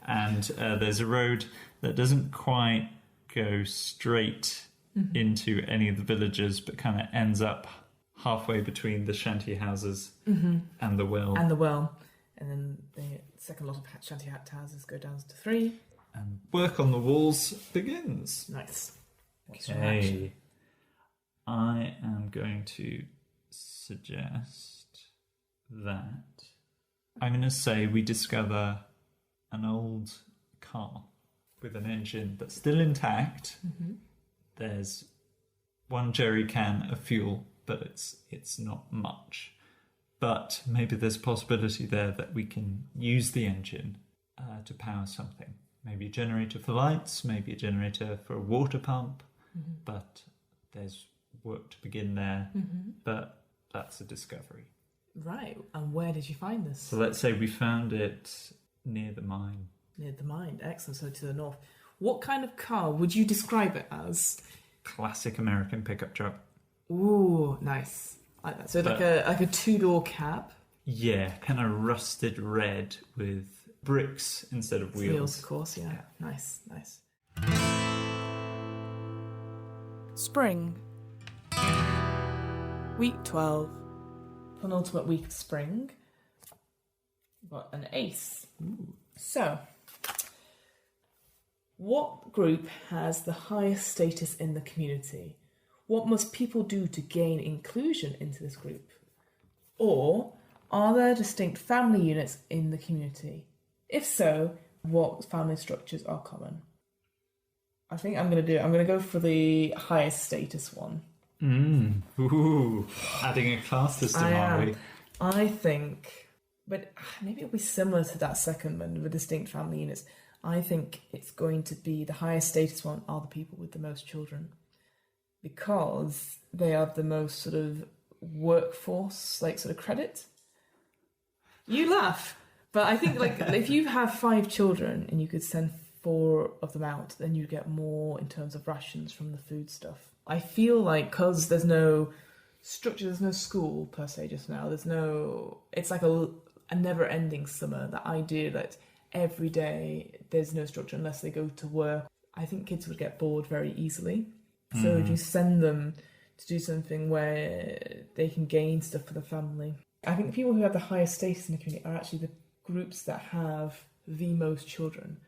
And there's a road that doesn't quite go straight into any of the villages, but kind of ends up halfway between the shanty houses and the well. And the well. And then the second lot of shanty houses go down to 3. And work on the walls begins. Nice. What's your action? Okay. I am going to suggest that I'm going to say we discover an old car with an engine that's still intact. There's 1 jerry can of fuel, but it's not much. But maybe there's a possibility there that we can use the engine to power something. Maybe a generator for lights, maybe a generator for a water pump. But there's work to begin there. But that's a discovery. Right. And where did you find this? So let's say we found it near the mine. Near the mine. Excellent. So to the north. What kind of car would you describe it as? Classic American pickup truck. Ooh, nice. I like that. So like a 2-door cab. Yeah, kind of rusted red with bricks instead of wheels. Wheels, of course, yeah. Nice. Spring. Week 12. Penultimate week of spring. We've got an ace. Ooh. So, what group has the highest status in the community? What must people do to gain inclusion into this group? Or are there distinct family units in the community? If so, what family structures are common? I think I'm going to go for the highest status one. Ooh. Adding a class system, are we? I think, but maybe it'll be similar to that second one with distinct family units. I think it's going to be the highest status one are the people with the most children, because they have the most sort of workforce, like sort of credit. You laugh, but I think like if you have 5 children and you could send 4 of them out, then you get more in terms of rations from the food stuff. I feel like because there's no structure, there's no school per se just now. It's like a never-ending summer. That idea that every day there's no structure unless they go to work. I think kids would get bored very easily. So if you send them to do something where they can gain stuff for the family. I think the people who have the highest status in the community are actually the groups that have the most children.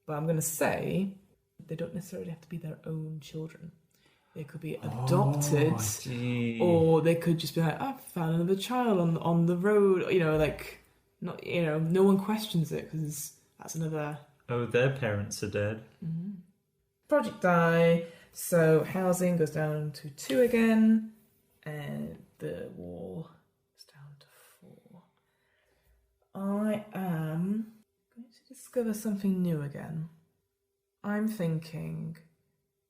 But I'm going to say They don't necessarily have to be their own children. They could be adopted, I see. or they could just be like, I found another child on the road. Not no one questions it because that's another. Oh, their parents are dead. Mm-hmm. Project die. So housing goes down to 2 again, and the wall is down to 4. I am going to discover something new again. I'm thinking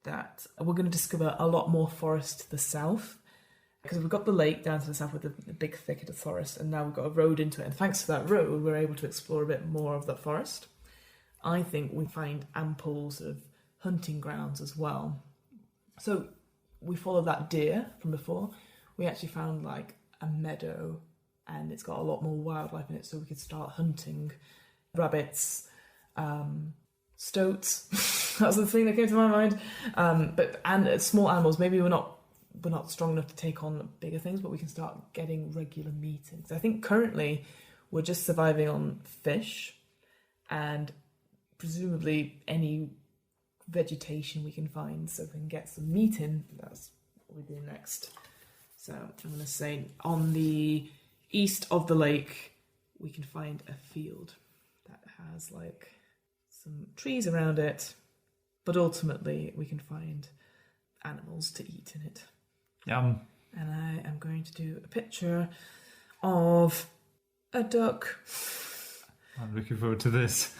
that we're going to discover a lot more forest to the south, because we've got the lake down to the south with the big thicket of forest, and now we've got a road into it, and thanks to that road we're able to explore a bit more of that forest. I think we find ample sort of hunting grounds as well. So we follow that deer from before. We actually found like a meadow, and it's got a lot more wildlife in it, so we could start hunting rabbits, stoats. That was the thing that came to my mind. And small animals. Maybe we're not strong enough to take on bigger things, but we can start getting regular meetings. I think currently we're just surviving on fish and presumably any vegetation we can find, so we can get some meat in. That's what we do next. So I'm going to say on the east of the lake we can find a field that has like some trees around it, but ultimately we can find animals to eat in it. Yum. And I am going to do a picture of a duck. I'm looking forward to this.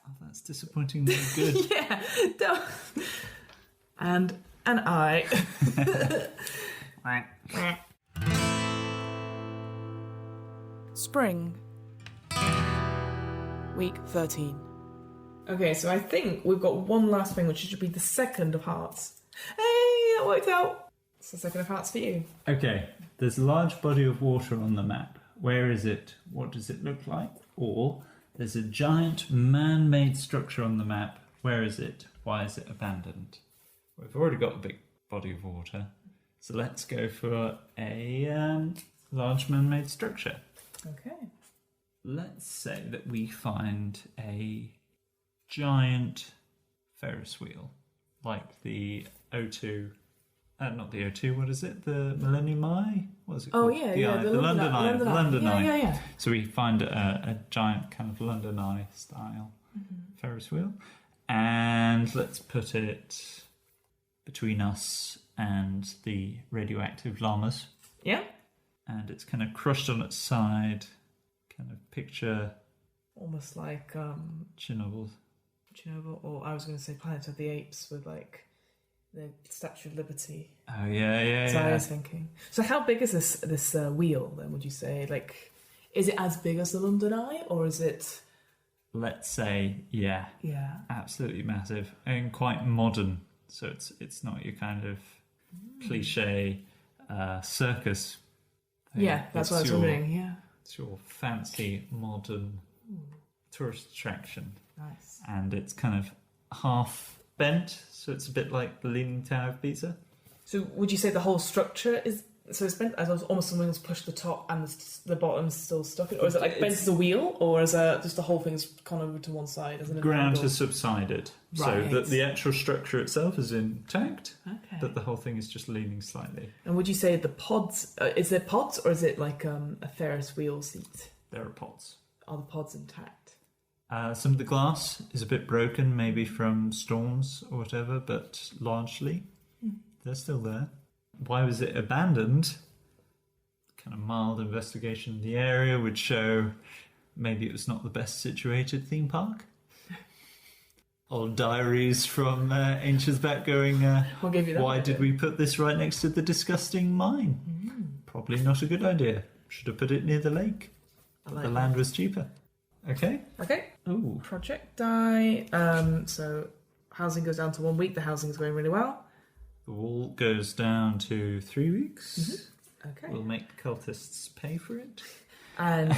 Oh, that's disappointingly good. Yeah, duck. And an eye. Spring. Week 13. Okay, so I think we've got one last thing, which should be the second of hearts. Hey, that worked out. It's the second of hearts for you. Okay, there's a large body of water on the map. Where is it? What does it look like? Or there's a giant man-made structure on the map. Where is it? Why is it abandoned? We've already got a big body of water, so let's go for a large man-made structure. Okay. Let's say that we find a giant Ferris wheel, like the O2. Not the O2, what is it? The Millennium Eye? What is it called? Oh, yeah, The London Eye. The London Eye. Yeah. So we find a giant kind of London Eye style Ferris wheel. And let's put it between us and the radioactive llamas. Yeah. And it's kind of crushed on its side. Kind of picture Almost like Chernobyl. Or I was going to say Planet of the Apes with like the Statue of Liberty. Oh, yeah. So I was thinking. So how big is this wheel then, would you say? Like, is it as big as the London Eye, or is it... Let's say, yeah. Yeah. Absolutely massive. And quite modern. So it's not your kind of cliche circus thing. Yeah, that's what I was wondering, yeah. It's your fancy, modern tourist attraction. Nice. And it's kind of half bent, so it's a bit like the Leaning Tower of Pisa. So would you say the whole structure is... So it's bent as almost someone's pushed the top and the bottom's still stuck in? Or is it like bent as a wheel? Or is it just the whole thing's gone over to one side? As an Ground angle? has subsided. Right. So that the actual structure itself is intact, Okay. but the whole thing is just leaning slightly. And would you say the pods... is there pods, or is it like a Ferris wheel seat? There are pods. Are the pods intact? Some of the glass is a bit broken, maybe from storms or whatever, but largely they're still there. Why was it abandoned? Kind of mild investigation in the area would show maybe it was not the best situated theme park. Old diaries from ancient back going, I'll give you that. why did we put this right next to the disgusting mine? Probably not a good idea. Should have put it near the lake. Like the land was cheaper. Okay. Okay. Ooh. Project die. So housing goes down to 1 week. The housing is going really well. The wall goes down to 3 weeks. Okay. We'll make the cultists pay for it. And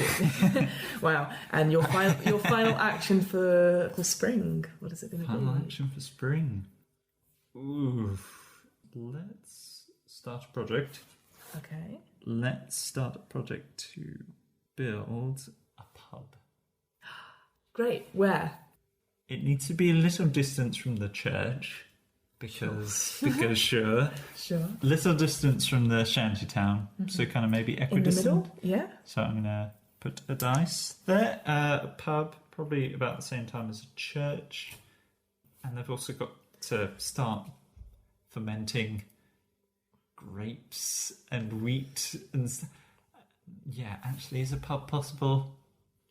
wow. And your final action for spring. What is it going to be? Final action for spring. Ooh. Let's start a project. Okay. Let's start a project to build a pub. Great. Where? It needs to be a little distance from the church because sure. Sure. Little distance from the shanty town, so kind of maybe In the equidistant. middle? Yeah. So I'm going to put a dice there. A pub, probably about the same time as a church. And they've also got to start fermenting grapes and wheat and yeah, actually, is a pub possible?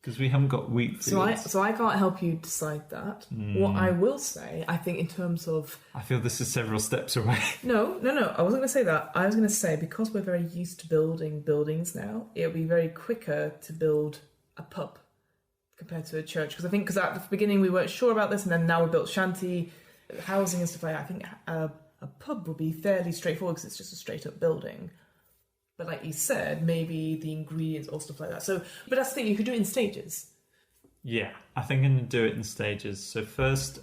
Because we haven't got wheat fields. So I can't help you decide that. What I will say, I think in terms of... I feel this is several steps away. No. I wasn't going to say that. I was going to say, because we're very used to building buildings now, it'll be very quicker to build a pub compared to a church. Because I think, because at the beginning we weren't sure about this, and then now we built shanty housing and stuff like that. I think a pub would be fairly straightforward because it's just a straight up building. But like you said, maybe the ingredients or stuff like that. So, but that's the thing, you could do it in stages. Yeah, I think I'm going to do it in stages. So first,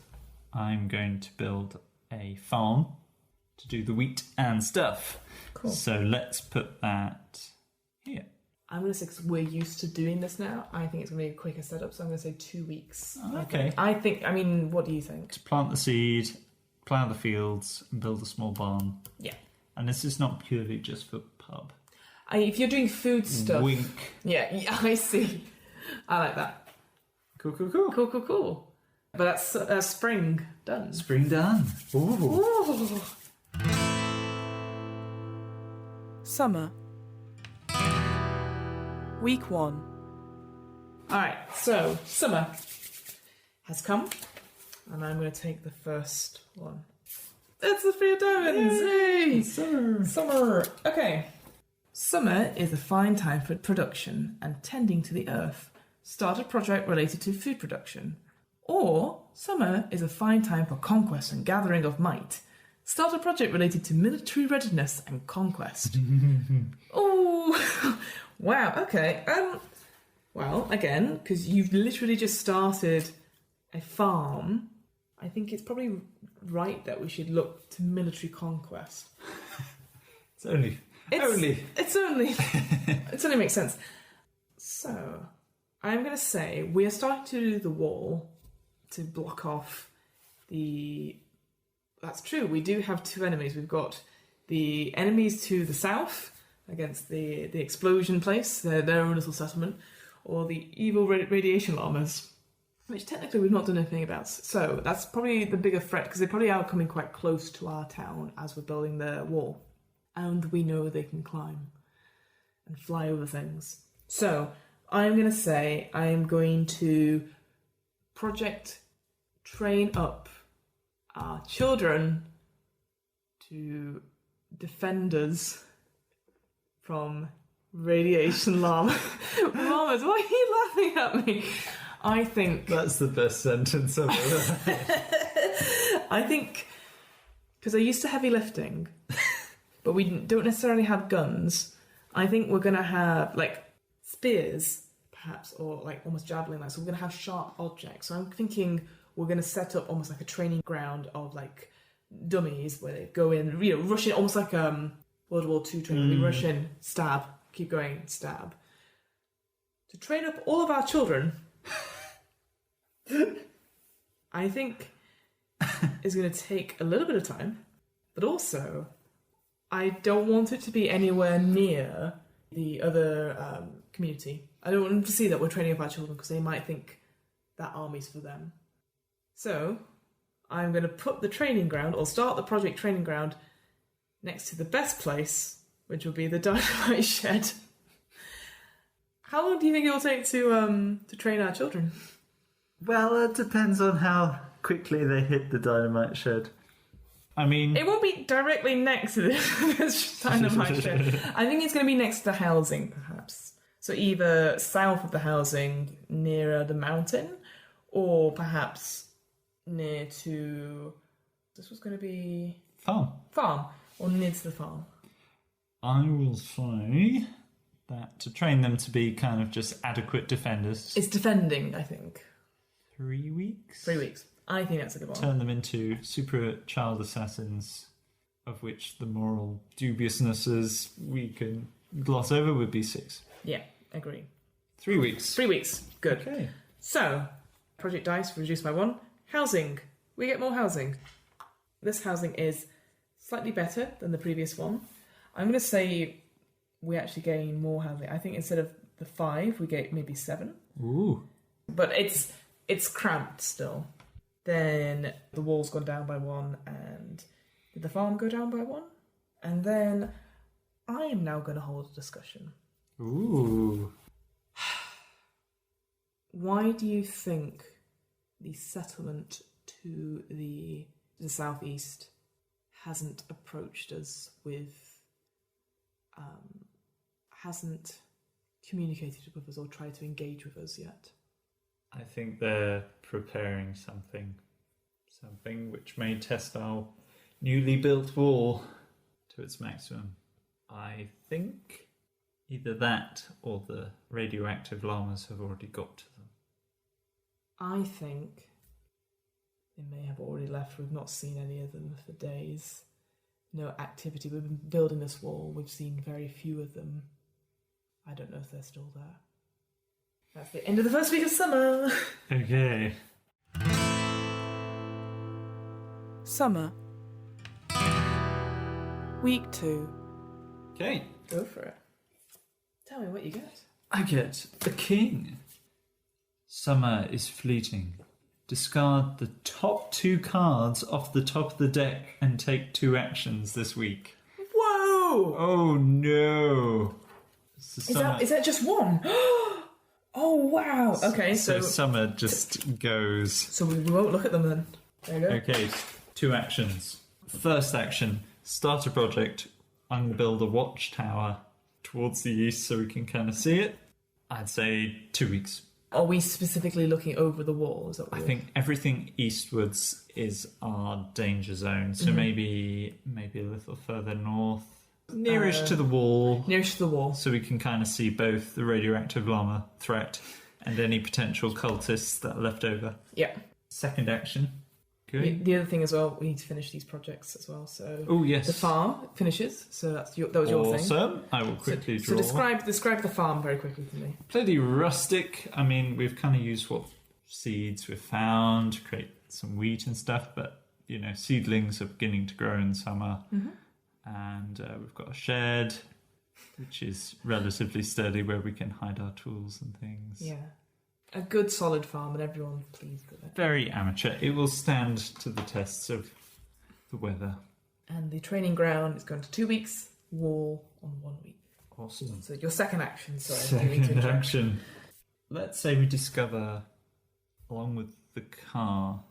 I'm going to build a farm to do the wheat and stuff. Cool. So let's put that here. I'm going to say, because we're used to doing this now, I think it's going to be a quicker setup. So I'm going to say 2 weeks. Okay. I think, what do you think? To plant the seed, plough the fields, and build a small barn. Yeah. And this is not purely just for pub. If you're doing food stuff... Wink. Yeah, I see. I like that. Cool. But that's spring done. Spring done. Ooh. Ooh. Summer. Week 1. Alright, so summer has come. And I'm going to take the first one. It's the 3 of diamonds! Yay! Summer! Okay. Summer is a fine time for production and tending to the earth. Start a project related to food production. Or, summer is a fine time for conquest and gathering of might. Start a project related to military readiness and conquest. Oh, wow, okay. Well, again, because you've literally just started a farm, I think it's probably right that we should look to military conquest. It's only it only makes sense. So, I'm going to say we are starting to do the wall to block off the... That's true, we do have 2 enemies. We've got the enemies to the south against the explosion place, their own little settlement, or the evil radiation llamas, which technically we've not done anything about. So, that's probably the bigger threat, because they probably are coming quite close to our town as we're building the wall. And we know they can climb and fly over things. So, I'm going to say I am going to project train up our children to defend us from radiation llamas. Why are you laughing at me? I think... That's the best sentence I've ever heard. I think... Because I used to heavy lifting... But we don't necessarily have guns. I think we're going to have, like, spears, perhaps, or, like, almost javelin. So we're going to have sharp objects. So I'm thinking we're going to set up almost like a training ground of, like, dummies where they go in, rush in, almost like World War II training. We rush in, stab, keep going, stab. To train up all of our children, I think is going to take a little bit of time, but also... I don't want it to be anywhere near the other community. I don't want them to see that we're training up our children because they might think that army's for them. So, I'm going to put the training ground, or start the project training ground, next to the best place, which will be the dynamite shed. How long do you think it will take to train our children? Well, it depends on how quickly they hit the dynamite shed. I mean... It won't be directly next to this dynamite shed. I think it's going to be next to the housing, perhaps. So either south of the housing, nearer the mountain, or perhaps near to... This was going to be... Farm. Or near to the farm. I will say that to train them to be kind of just adequate defenders... It's defending, I think. 3 weeks? 3 weeks. I think that's a good one. Turn them into super child assassins, of which the moral dubiousnesses we can gloss over would be 6. Yeah, agree. 3 weeks. 3 weeks. Good. Okay. So, project dice reduced by 1. Housing. We get more housing. This housing is slightly better than the previous one. I'm going to say we actually gain more housing. I think instead of the 5, we get maybe 7. Ooh. But it's cramped still. Then the wall's gone down by 1, and did the farm go down by 1? And then I am now going to hold a discussion. Ooh. Why do you think the settlement to the southeast hasn't approached us with, hasn't communicated with us or tried to engage with us yet? I think they're preparing something which may test our newly built wall to its maximum. I think either that or the radioactive llamas have already got to them. I think they may have already left. We've not seen any of them for days. No activity. We've been building this wall. We've seen very few of them. I don't know if they're still there. That's the end of the first week of summer. Okay. Summer. Week 2. Okay. Go for it. Tell me what you get. I get the king. Summer is fleeting. Discard the top 2 cards off the top of the deck and take 2 actions this week. Whoa! Oh no! Is that just 1? Oh wow! Okay, so summer just goes. So we won't look at them then. There you go. Okay, 2 actions. First action, start a project. I'm going to build a watchtower towards the east so we can kind of see it. I'd say 2 weeks. Are we specifically looking over the wall? Is that what I think everything eastwards is our danger zone. So maybe a little further north, nearish to the wall. Nearish to the wall. So we can kind of see both the radioactive llama threat and any potential cultists that are left over. Yeah. Second action. Good. The other thing as well, we need to finish these projects as well. So oh yes, the farm finishes. So that was your thing. Awesome. I will quickly draw. So describe the farm very quickly to me. Plenty rustic. I mean, we've kind of used what seeds we've found to create some wheat and stuff, but seedlings are beginning to grow in summer, and we've got a shed, which is relatively sturdy, where we can hide our tools and things. Yeah. A good solid farm and everyone's pleased with it. Very amateur. It will stand to the tests of the weather. And the training ground is going to 2 weeks, wall on 1 week. Awesome. So your second action, sorry. Second action. Let's say we discover, along with the car,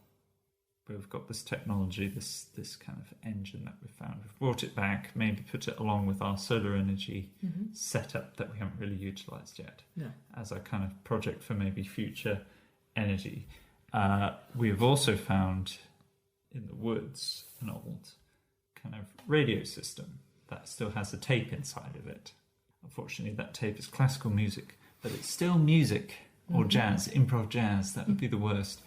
we've got this technology, this kind of engine that we've found. We've brought it back, maybe put it along with our solar energy setup that we haven't really utilised yet. No. As a kind of project for maybe future energy. We have also found in the woods an old kind of radio system that still has a tape inside of it. Unfortunately, that tape is classical music, but it's still music or jazz, improv jazz. That would be the worst.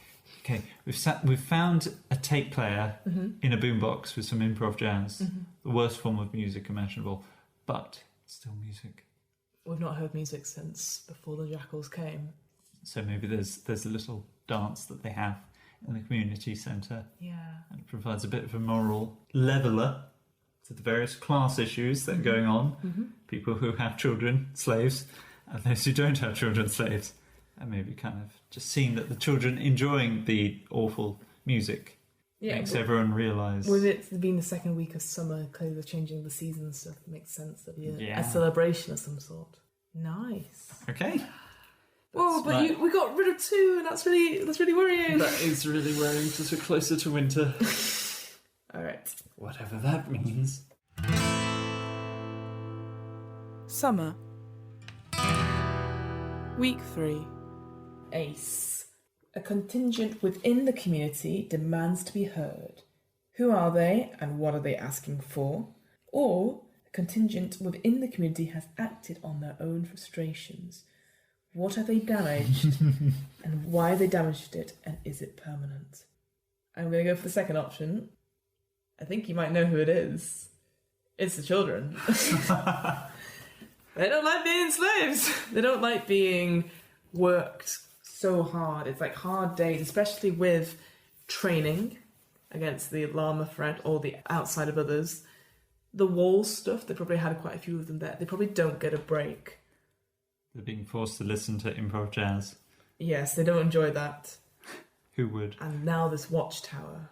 Okay, we've found a tape player in a boombox with some improv jazz, the worst form of music imaginable, but it's still music. We've not heard music since before the jackals came. So maybe there's a little dance that they have in the community centre. Yeah. And it provides a bit of a moral leveller to the various class issues that are going on. People who have children, slaves, and those who don't have children, slaves. And maybe kind of just seeing that the children enjoying the awful music makes everyone realise. With it being the second week of summer, clearly they're changing the season stuff. It makes sense. There'll be a celebration of some sort. Nice. Okay. Whoa, but we got rid of 2, and that's really worrying. That is really worrying because we're closer to winter. All right. Whatever that means. Summer. Week 3. Ace. A contingent within the community demands to be heard. Who are they and what are they asking for? Or a contingent within the community has acted on their own frustrations. What have they damaged and why they damaged it, and is it permanent? I'm going to go for the second option. I think you might know who it is. It's the children. They don't like being slaves. They don't like being worked so hard. It's like hard days, especially with training against the llama threat or the outside of others. The wall stuff, they probably had quite a few of them there. They probably don't get a break. They're being forced to listen to improv jazz. Yes, they don't enjoy that. Who would? And now this watchtower.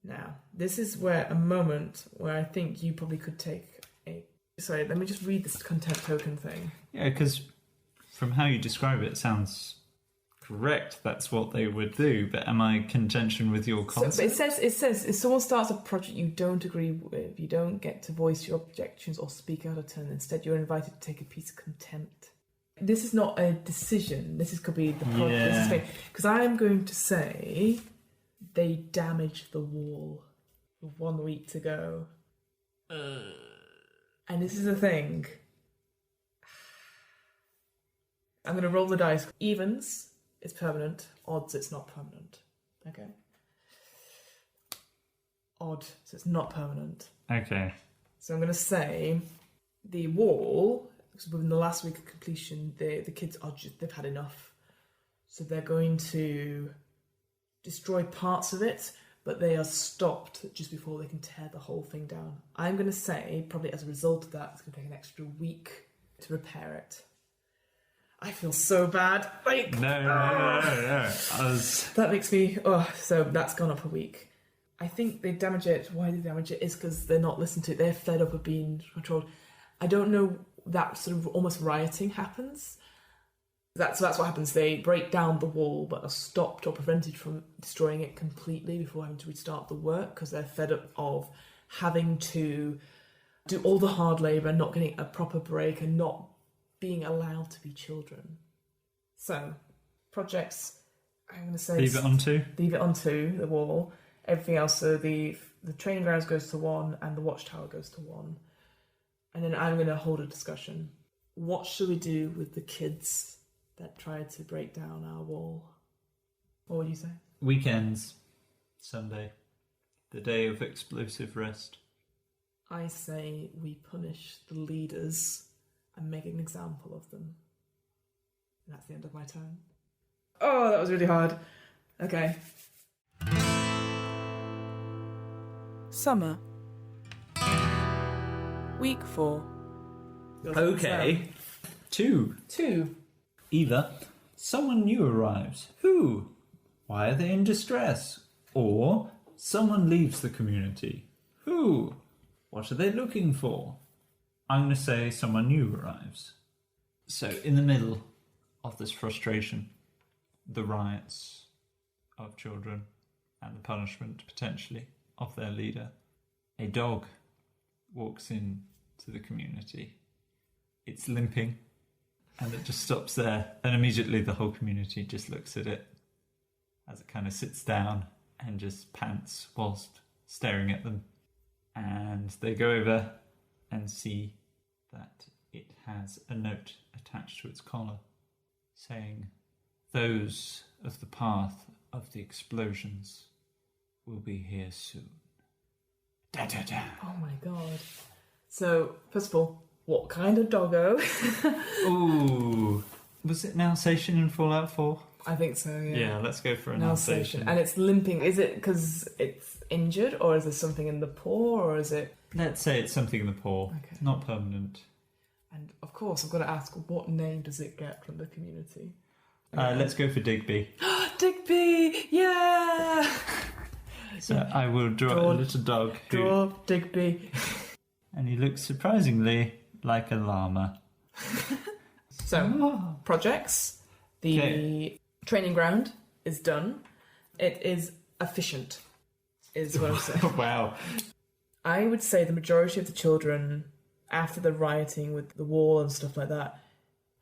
Now, this is where a moment where I think you probably could take a... Sorry, let me just read this content token thing. Yeah, because from how you describe it, it sounds correct. That's what they would do. But am I in contention with your concept? So, but it says if someone starts a project you don't agree with, you don't get to voice your objections or speak out of turn. Instead, you're invited to take a piece of contempt. This is not a decision. This could be the project. Yeah. Because I'm going to say they damaged the wall with 1 week to go. And this is the thing. I'm going to roll the dice. Evens, it's permanent. Odds, it's not permanent. Okay. Odd, so it's not permanent. Okay. So I'm going to say the wall, because within the last week of completion, the kids are just, they've had enough. So they're going to destroy parts of it, but they are stopped just before they can tear the whole thing down. I'm going to say, probably as a result of that, it's going to take an extra week to repair it. I feel so bad. Like, No. that makes me... so that's gone up a week. I think they damage it. Why they damage it is because they're not listened to. They're fed up of being controlled. I don't know, that sort of almost rioting happens. That's what happens. They break down the wall but are stopped or prevented from destroying it completely before having to restart the work because they're fed up of having to do all the hard labour, not getting a proper break and not being allowed to be children. So, projects, I'm going to say... Leave it on two? Leave it on two, the wall. Everything else, so the training grounds goes to one and the watchtower goes to one. And then I'm going to hold a discussion. What should we do with the kids that tried to break down our wall? What would you say? Weekends. Sunday. The day of explosive rest. I say we punish the leaders and make an example of them. And that's the end of my turn. Oh, that was really hard. Okay. Summer. Week 4. Okay. Two. Either someone new arrives. Who? Why are they in distress? Or someone leaves the community. Who? What are they looking for? I'm going to say someone new arrives. So in the middle of this frustration, the riots of children and the punishment potentially of their leader, a dog walks in to the community. It's limping and it just stops there, and immediately the whole community just looks at it as it kind of sits down and just pants whilst staring at them. And they go over and see that it has a note attached to its collar saying, "Those of the path of the explosions will be here soon." Da da da. Oh my god. So, first of all, what kind of doggo? Ooh. Was it an Alsatian in Fallout 4? I think so, yeah. Yeah, let's go for an Alsatian. And it's limping. Is it because it's injured, or is there something in the paw, or is it... Let's say it's something in the paw. Okay. Not permanent. And, of course, I've got to ask, what name does it get from the community? Let's go for Digby. Digby! Yeah! So I will draw a little dog. Draw Digby. And he looks surprisingly like a llama. So, projects. The Okay. training ground is done. It is efficient, is what I'm saying. Wow. I would say the majority of the children, after the rioting with the wall and stuff like that,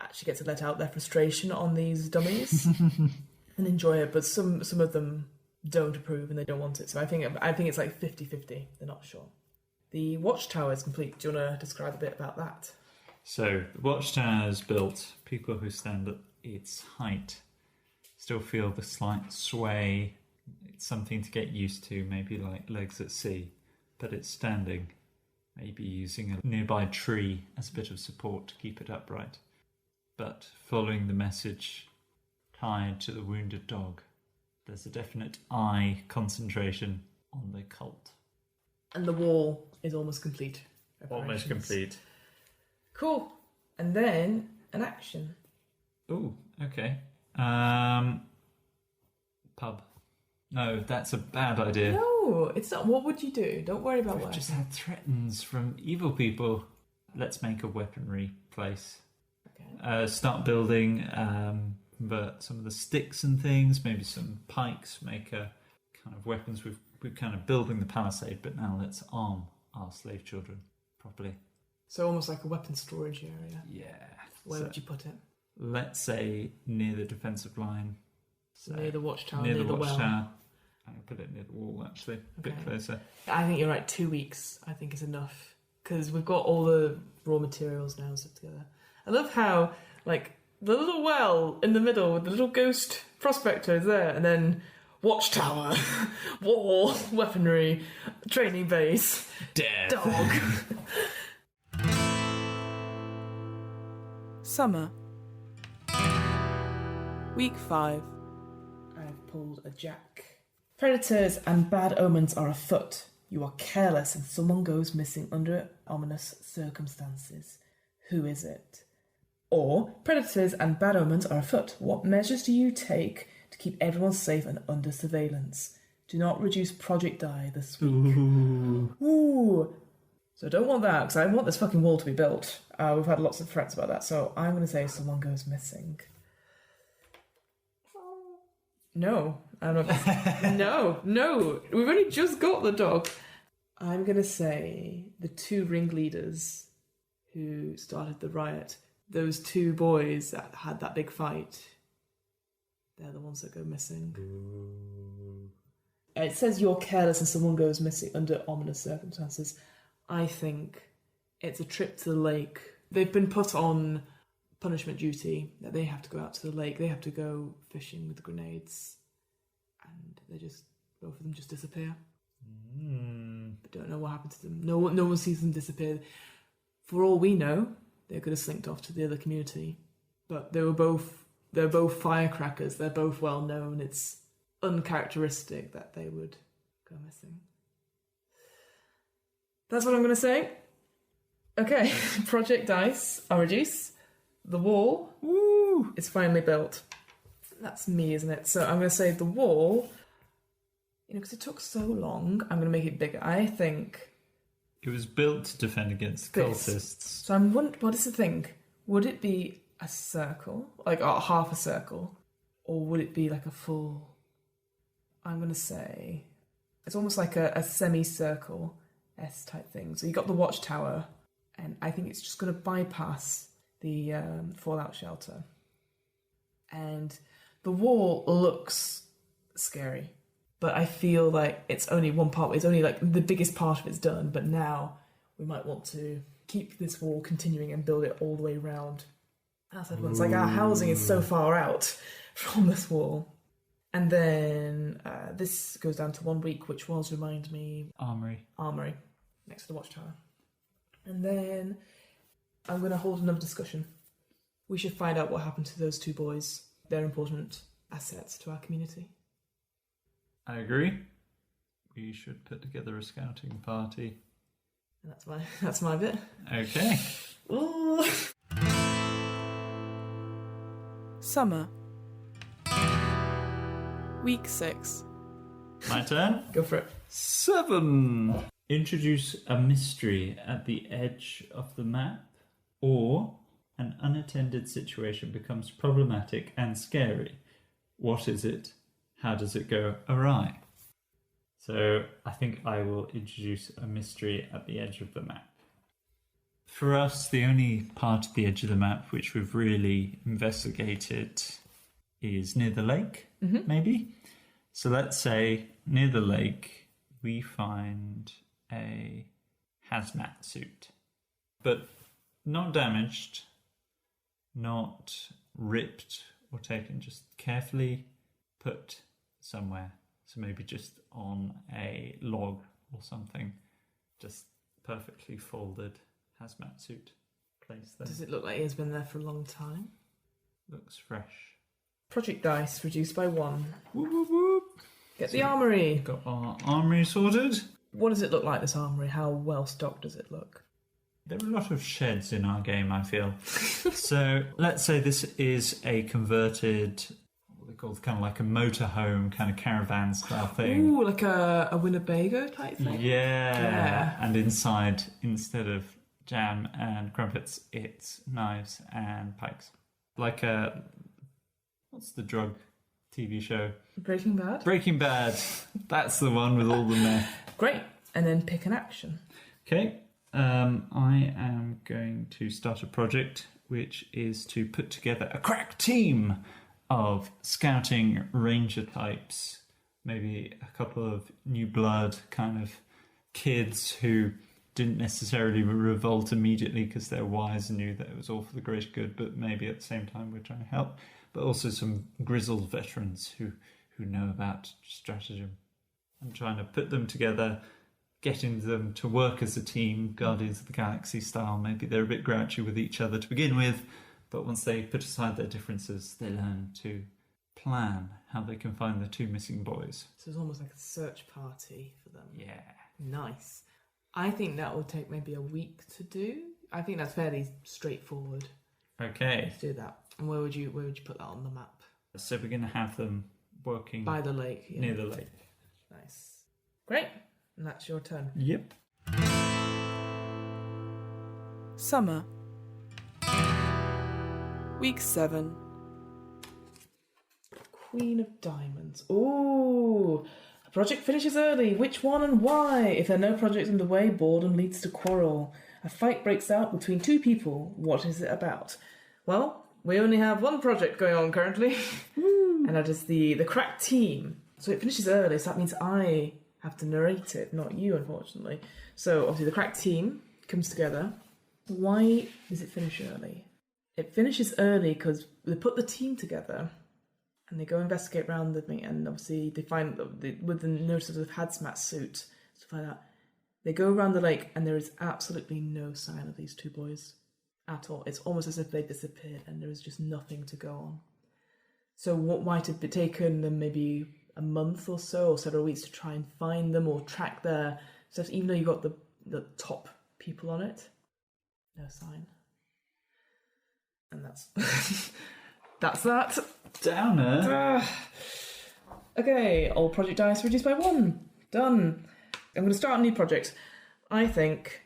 actually get to let out their frustration on these dummies and enjoy it. But some of them don't approve and they don't want it. So I think it's like 50-50. They're not sure. The watchtower is complete. Do you want to describe a bit about that? So the watchtower is built. People who stand at its height still feel the slight sway. It's something to get used to, maybe like legs at sea. But it's standing, maybe using a nearby tree as a bit of support to keep it upright. But following the message tied to the wounded dog There's a definite eye concentration on the cult. And the wall is almost complete. Almost complete. Cool. And then an action. Ooh, okay. Pub. No, that's a bad idea. No, it's not. What would you do? Don't worry about We've what. just had threats from evil people. Let's make a weaponry place. Okay. Start building, but some of the sticks and things, maybe some pikes, make a kind of weapons. We're kind of building the palisade, but now let's arm our slave children properly. So almost like a weapon storage area. Yeah. Where So would you put it? let's say near the defensive line. So Near the watchtower, near the well. watchtower. I'm going to put it near the wall, actually. A bit Okay. closer. I think you're right. 2 weeks, I think, is enough. Because we've got all the raw materials now stuff together. I love how, like, the little well in the middle with the little ghost prospector is there, and then watchtower, wall, weaponry, training base, Death. dog. Summer. Week 5. I've pulled a jack. Predators and bad omens are afoot. You are careless and someone goes missing under ominous circumstances. Who is it? Or, predators and bad omens are afoot. What measures do you take to keep everyone safe and under surveillance? Do not reduce Project Die this week. Ooh. So I don't want that, because I want this fucking wall to be built. We've had lots of threats about that, so I'm going to say someone goes missing. No, I'm not. No, we've only just got the dog. I'm going to say the 2 ringleaders who started the riot, those 2 boys that had that big fight, they're the ones that go missing. It says you're careless and someone goes missing under ominous circumstances. I think it's a trip to the lake. They've been put on punishment duty, that they have to go out to the lake, they have to go fishing with grenades, and both of them just disappear. But don't know what happened to them. No one sees them disappear. For all we know, they could have slinked off to the other community. But they're both firecrackers, they're both well known. It's uncharacteristic that they would go missing. That's what I'm going to say. Okay, Project Dice are reduced. The wall is finally built. That's me, isn't it? So I'm going to say the wall, because it took so long, I'm going to make it bigger. I think... It was built to defend against cultists. So I'm wondering, what is the thing? Would it be a circle, like half a circle, or would it be like a full... I'm going to say... It's almost like a semicircle S-type thing. So you got the watchtower, and I think it's just going to bypass the fallout shelter. And the wall looks scary, but I feel like it's only one part. It's only like the biggest part of it's done, but now we might want to keep this wall continuing and build it all the way around. As everyone's like, our housing is so far out from this wall. And then this goes down to 1 week, which was, remind me... Armoury, next to the watchtower. And then I'm going to hold another discussion. We should find out what happened to those 2 boys. They're important assets to our community. I agree. We should put together a scouting party. And that's my bit. Okay. Ooh. Summer. Week 6. My turn. Go for it. 7. Introduce a mystery at the edge of the map, or an unattended situation becomes problematic and scary. What is it? How does it go awry? So I think I will introduce a mystery at the edge of the map. For us, the only part of the edge of the map which we've really investigated is near the lake, maybe. So let's say near the lake we find a hazmat suit, but not damaged, not ripped or taken, just carefully put somewhere. So maybe just on a log or something, just perfectly folded hazmat suit placed there. Does it look like it's been there for a long time? Looks fresh. Project dice reduced by 1. Whoop, whoop, whoop. Get the armory. Got our armory sorted. What does it look like, this armory? How well stocked does it look? There are a lot of sheds in our game, I feel. So let's say this is a converted, what they call kind of like a motorhome kind of caravan style thing. Ooh, like a Winnebago type thing? Yeah. And inside, instead of jam and crumpets, it's knives and pikes. Like a, what's the drug TV show? Breaking Bad? Breaking Bad. That's the one with all the meth. Great. And then pick an action. Okay. I am going to start a project which is to put together a crack team of scouting ranger types. Maybe a couple of new blood kind of kids who didn't necessarily revolt immediately because they're wise and knew that it was all for the greater good, but maybe at the same time we're trying to help. But also some grizzled veterans who know about stratagem. I'm trying to put them together, getting them to work as a team, Guardians of the Galaxy style. Maybe they're a bit grouchy with each other to begin with, but once they put aside their differences, they learn to plan how they can find the 2 missing boys. So it's almost like a search party for them. Yeah. Nice. I think that will take maybe a week to do. I think that's fairly straightforward. Okay. Let's do that. And where would you put that on the map? So we're going to have them working By the lake. Yeah. near the lake. Nice. Great. And that's your turn. Yep. Summer. Week 7. Queen of Diamonds. Ooh. A project finishes early. Which one and why? If there are no projects underway, boredom leads to quarrel. A fight breaks out between 2 people. What is it about? Well, we only have 1 project going on currently. And that is the crack team. So it finishes early, so that means I have to narrate it, not you, unfortunately. So obviously the crack team comes together. Why does it finish early? It finishes early because they put the team together and they go investigate around the thing, and obviously they find, with the notice of the hazmat suit, stuff like that, they go around the lake and there is absolutely no sign of these 2 boys at all. It's almost as if they disappeared and there is just nothing to go on. So what might have taken them maybe a month or so, or several weeks, to try and find them or track their stuff, even though you got the top people on it, no sign. And that's that's that. Downer. Okay, all project dice reduced by 1. Done. I'm going to start a new project. I think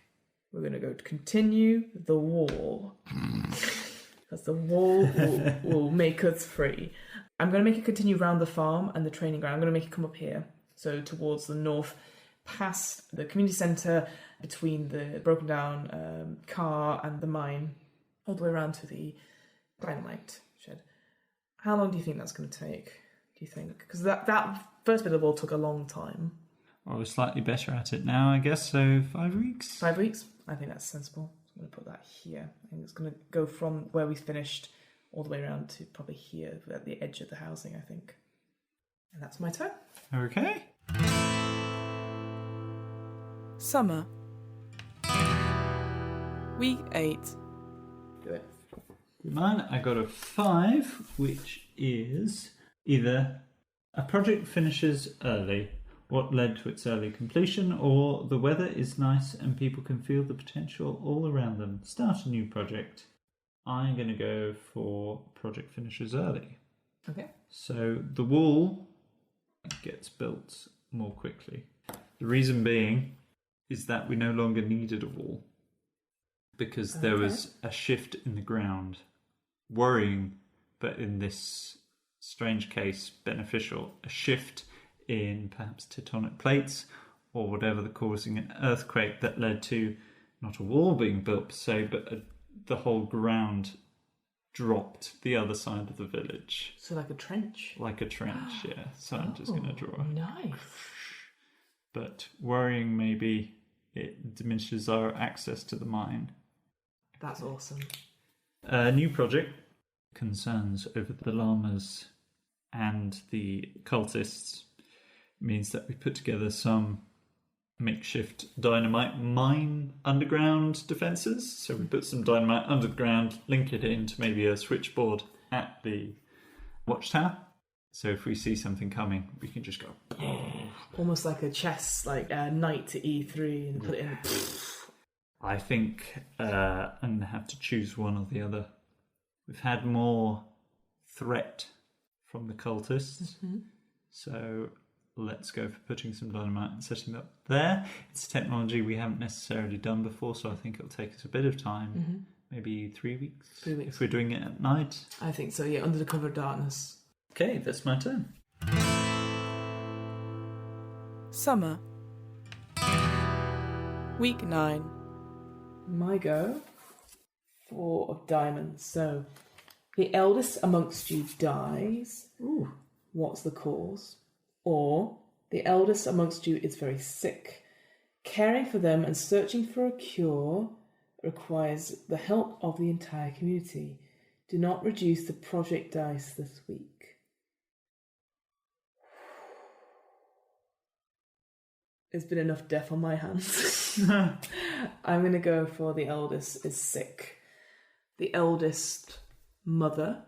we're going to go to continue the wall. Because the wall will make us free. I'm going to make it continue around the farm and the training ground. I'm going to make it come up here, so towards the north, past the community centre, between the broken down car and the mine, all the way around to the dynamite shed. How long do you think that's going to take, do you think? Because that first bit of the wall took a long time. Well, we're slightly better at it now, I guess, so 5 weeks. 5 weeks? I think that's sensible. I'm going to put that here. I think it's going to go from where we finished all the way around to probably here at the edge of the housing, I think. And that's my turn. Okay. Summer. Week 8. Do it. Mine, I got a 5, which is either a project finishes early, what led to its early completion, or the weather is nice and people can feel the potential all around them. Start a new project. I'm going to go for project finishes early. Okay. So the wall gets built more quickly. The reason being is that we no longer needed a wall because there was a shift in the ground. Worrying, but in this strange case, beneficial. A shift in perhaps tectonic plates or whatever, causing an earthquake that led to not a wall being built per se, but the whole ground dropped the other side of the village. So like a trench? Like a trench, yeah. So I'm just going to draw. Nice. But worrying, maybe it diminishes our access to the mine. That's awesome. A new project concerns over the llamas and the cultists means that we put together some makeshift dynamite mine underground defences. So we put some dynamite underground, link it into maybe a switchboard at the watchtower. So if we see something coming, we can just go. Almost like a chess, like knight to e3 and put it in. I think I'm going to have to choose one or the other. We've had more threat from the cultists. So let's go for putting some dynamite and setting it up there. It's technology we haven't necessarily done before, so I think it'll take us a bit of time. Maybe 3 weeks. 3 weeks. If we're doing it at night. I think so, yeah, under the cover of darkness. Okay, that's my turn. Summer. Week 9. My go. 4 of diamonds. So, the eldest amongst you dies. Ooh. What's the cause? Or, the eldest amongst you is very sick. Caring for them and searching for a cure requires the help of the entire community. Do not reduce the project dice this week. There's been enough death on my hands. I'm going to go for the eldest is sick. The eldest mother,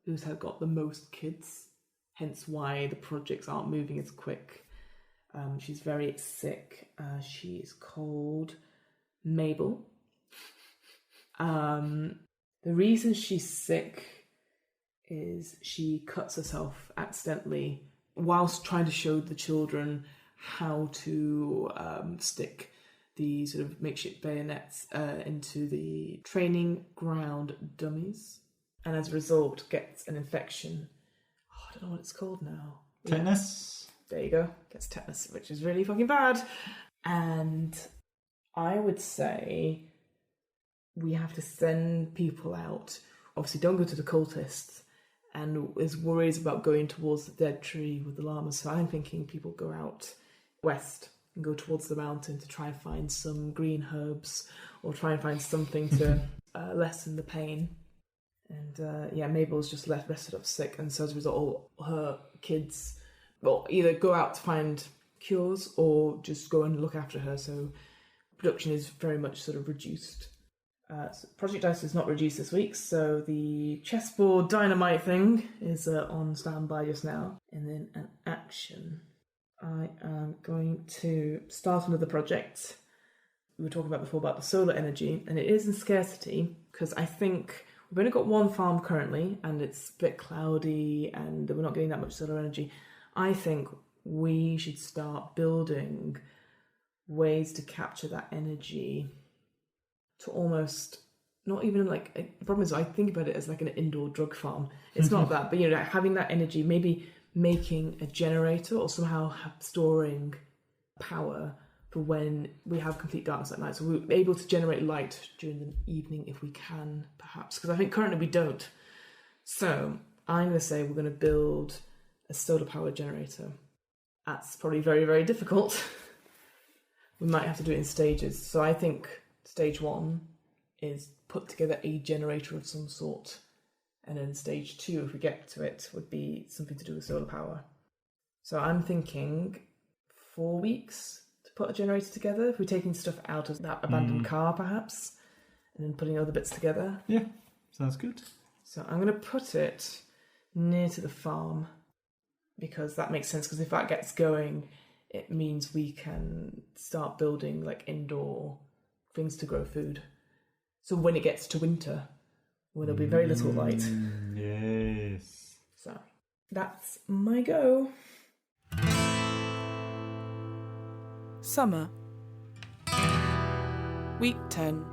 who's got the most kids, hence why the projects aren't moving as quick. She's very sick. She is called Mabel. The reason she's sick is she cuts herself accidentally whilst trying to show the children how to stick the sort of makeshift bayonets into the training ground dummies, and as a result gets an infection. I don't know what it's called now. Tetanus? There you go. Gets tetanus, which is really fucking bad. And I would say we have to send people out. Obviously, don't go to the cultists, and is worries about going towards the dead tree with the llamas. So I'm thinking people go out west and go towards the mountain to try and find some green herbs or try and find something to lessen the pain. And Mabel's just rested up sick, and so as a result, all her kids will either go out to find cures or just go and look after her. So production is very much sort of reduced. So Project Dice is not reduced this week, so the chessboard dynamite thing is on standby just now. And then an action. I am going to start another project. We were talking about before about the solar energy, and it is in scarcity because I think we've only got one farm currently, and it's a bit cloudy, and we're not getting that much solar energy. I think we should start building ways to capture that energy to almost not even like the problem is I think about it as like an indoor drug farm. It's not that, but having that energy, maybe making a generator or somehow storing power for when we have complete darkness at night. So we're able to generate light during the evening if we can, perhaps, because I think currently we don't. So I'm going to say we're going to build a solar power generator. That's probably very, very difficult. We might have to do it in stages. So I think stage 1 is put together a generator of some sort. And then stage 2, if we get to it, would be something to do with solar power. So I'm thinking 4 weeks to put a generator together. If we're taking stuff out of that abandoned car, perhaps, and then putting other bits together. Yeah, sounds good. So I'm going to put it near to the farm because that makes sense. Because if that gets going, it means we can start building like indoor things to grow food. So when it gets to winter, where there'll be very little light. Yes. So that's my go. Summer. Week 10.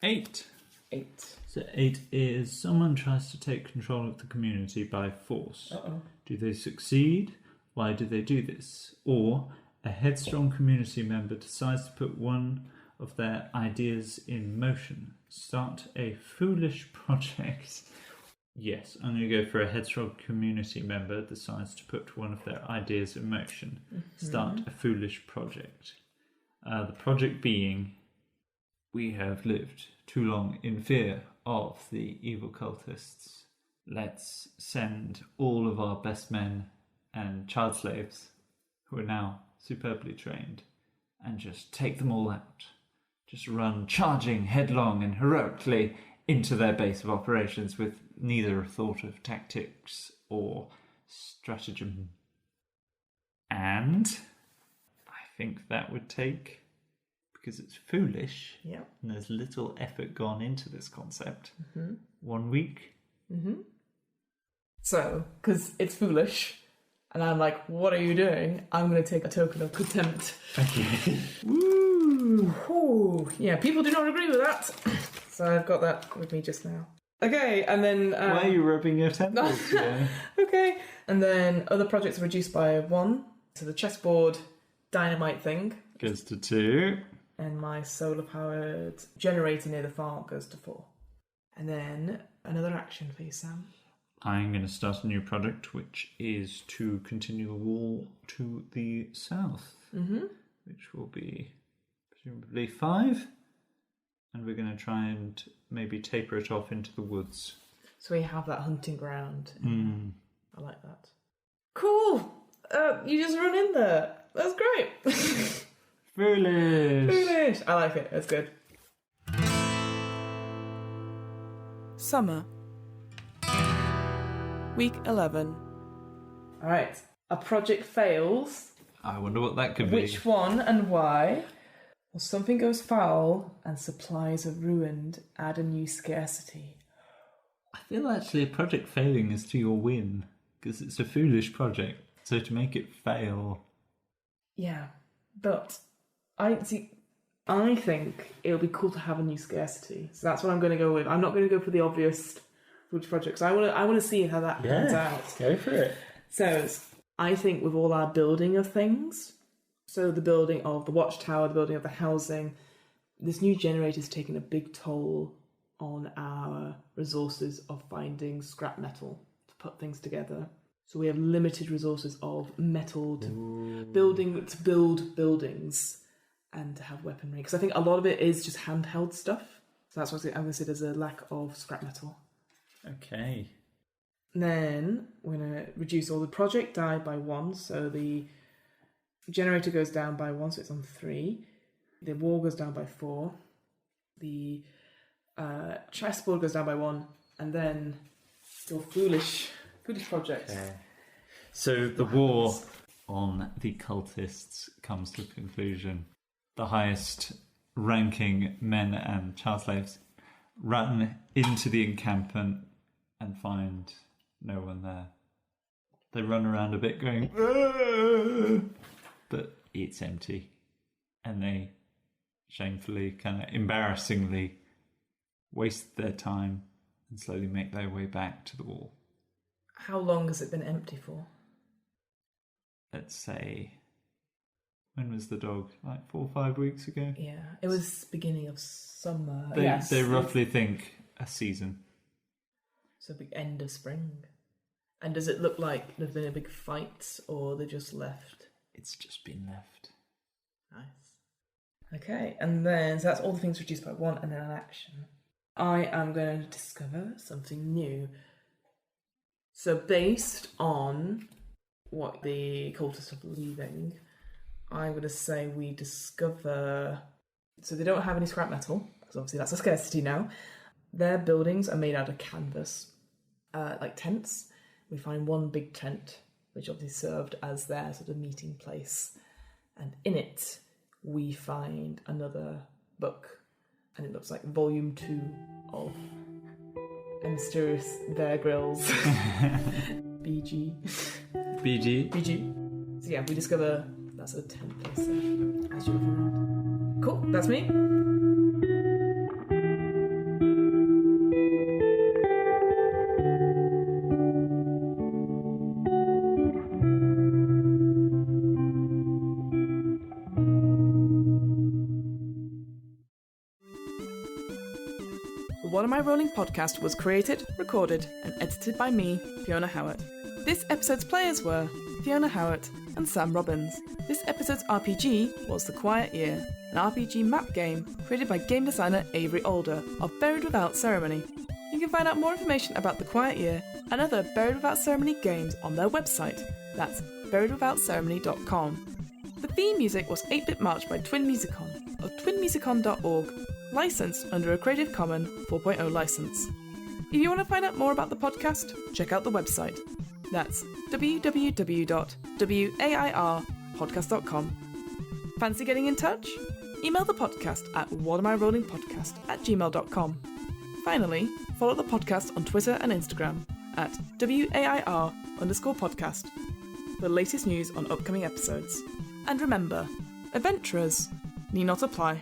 8. 8. So 8 is someone tries to take control of the community by force. Uh-oh. Do they succeed? Why do they do this? Or a headstrong community member decides to put one of their ideas in motion. Start a foolish project. Yes, I'm going to go for a headstrong community member decides to put one of their ideas in motion. Start a foolish project. The project being, we have lived too long in fear of the evil cultists. Let's send all of our best men and child slaves, who are now superbly trained, and just take them all out. Just run charging headlong and heroically into their base of operations with neither a thought of tactics or stratagem. And I think that would take, because it's foolish, Yeah. and there's little effort gone into this concept, Mm-hmm. 1 week. Mm-hmm. So, because it's foolish, and I'm like, what are you doing? I'm going to take a token of contempt. Okay. Woo! Ooh. Yeah, people do not agree with that. So I've got that with me just now. Okay, and then... Why are you rubbing your temples here? Okay, and then other projects are reduced by 1. So the chessboard dynamite thing. Goes to 2. And my solar-powered generator near the farm goes to 4. And then another action for you, Sam. I'm going to start a new project, which is to continue the wall to the south, which will be presumably 5. And we're going to try and maybe taper it off into the woods. So we have that hunting ground. I like that. Cool! You just run in there. That's great. Foolish! Foolish! I like it. It's good. Summer. Week 11. Alright. A project fails. I wonder what that could be. Which one and why? Well, something goes foul and supplies are ruined. Add a new scarcity. I feel actually a project failing is to your win, because it's a foolish project. So to make it fail... Yeah, but I think it would be cool to have a new scarcity. So that's what I'm going to go with. I'm not going to go for the obvious foolish projects. I want to see how that pans out. Go for it. So I think with all our building of things, so the building of the watchtower, the building of the housing, this new generator is taking a big toll on our resources of finding scrap metal to put things together. So we have limited resources of metal to build buildings and to have weaponry. Because I think a lot of it is just handheld stuff. So that's what I'm going to say there's a lack of scrap metal. Okay. Then we're going to reduce all the project die by 1. So the generator goes down by 1, so it's on 3. The wall goes down by 4. The chessboard goes down by 1. And then your foolish project. Okay. So the war on the cultists comes to a conclusion. The highest ranking men and child slaves run into the encampment and find no one there. They run around a bit going, "Aah!" But it's empty. And they shamefully, kind of embarrassingly waste their time and slowly make their way back to the wall. How long has it been empty for? Let's say, when was the dog? Like 4 or 5 weeks ago? Yeah, it was beginning of summer. They roughly think a season. So big end of spring. And does it look like there's been a big fight or they just left? It's just been left. Nice. Okay, and then so that's all the things reduced by 1 and then an action. I am going to discover something new. So based on what the cultists are believing, I'm going to say we discover... So they don't have any scrap metal, because obviously that's a scarcity now. Their buildings are made out of canvas, like tents. We find one big tent, which obviously served as their sort of meeting place. And in it, we find another book. And it looks like volume 2 of A Mysterious Bear Grylls. BG. So yeah, we discover that sort of tent place there as you're looking around. Cool, that's me. The What Am I Rolling podcast was created, recorded, and edited by me, Fiona Howat. This episode's players were Fiona Howat and Sam Robins. This episode's RPG was The Quiet Year, an RPG map game created by game designer Avery Alder of Buried Without Ceremony. You can find out more information about The Quiet Year and other Buried Without Ceremony games on their website. That's buriedwithoutceremony.com. The theme music was 8-Bit March by Twin Musicon of twinmusicon.org. licensed under a Creative Commons 4.0 license. If you want to find out more about the podcast, check out the website. That's www.wairpodcast.com. Fancy getting in touch? Email the podcast at whatamirollingpodcast@gmail.com. Finally, follow the podcast on Twitter and Instagram at WAIR_podcast for the latest news on upcoming episodes. And remember, adventurers need not apply.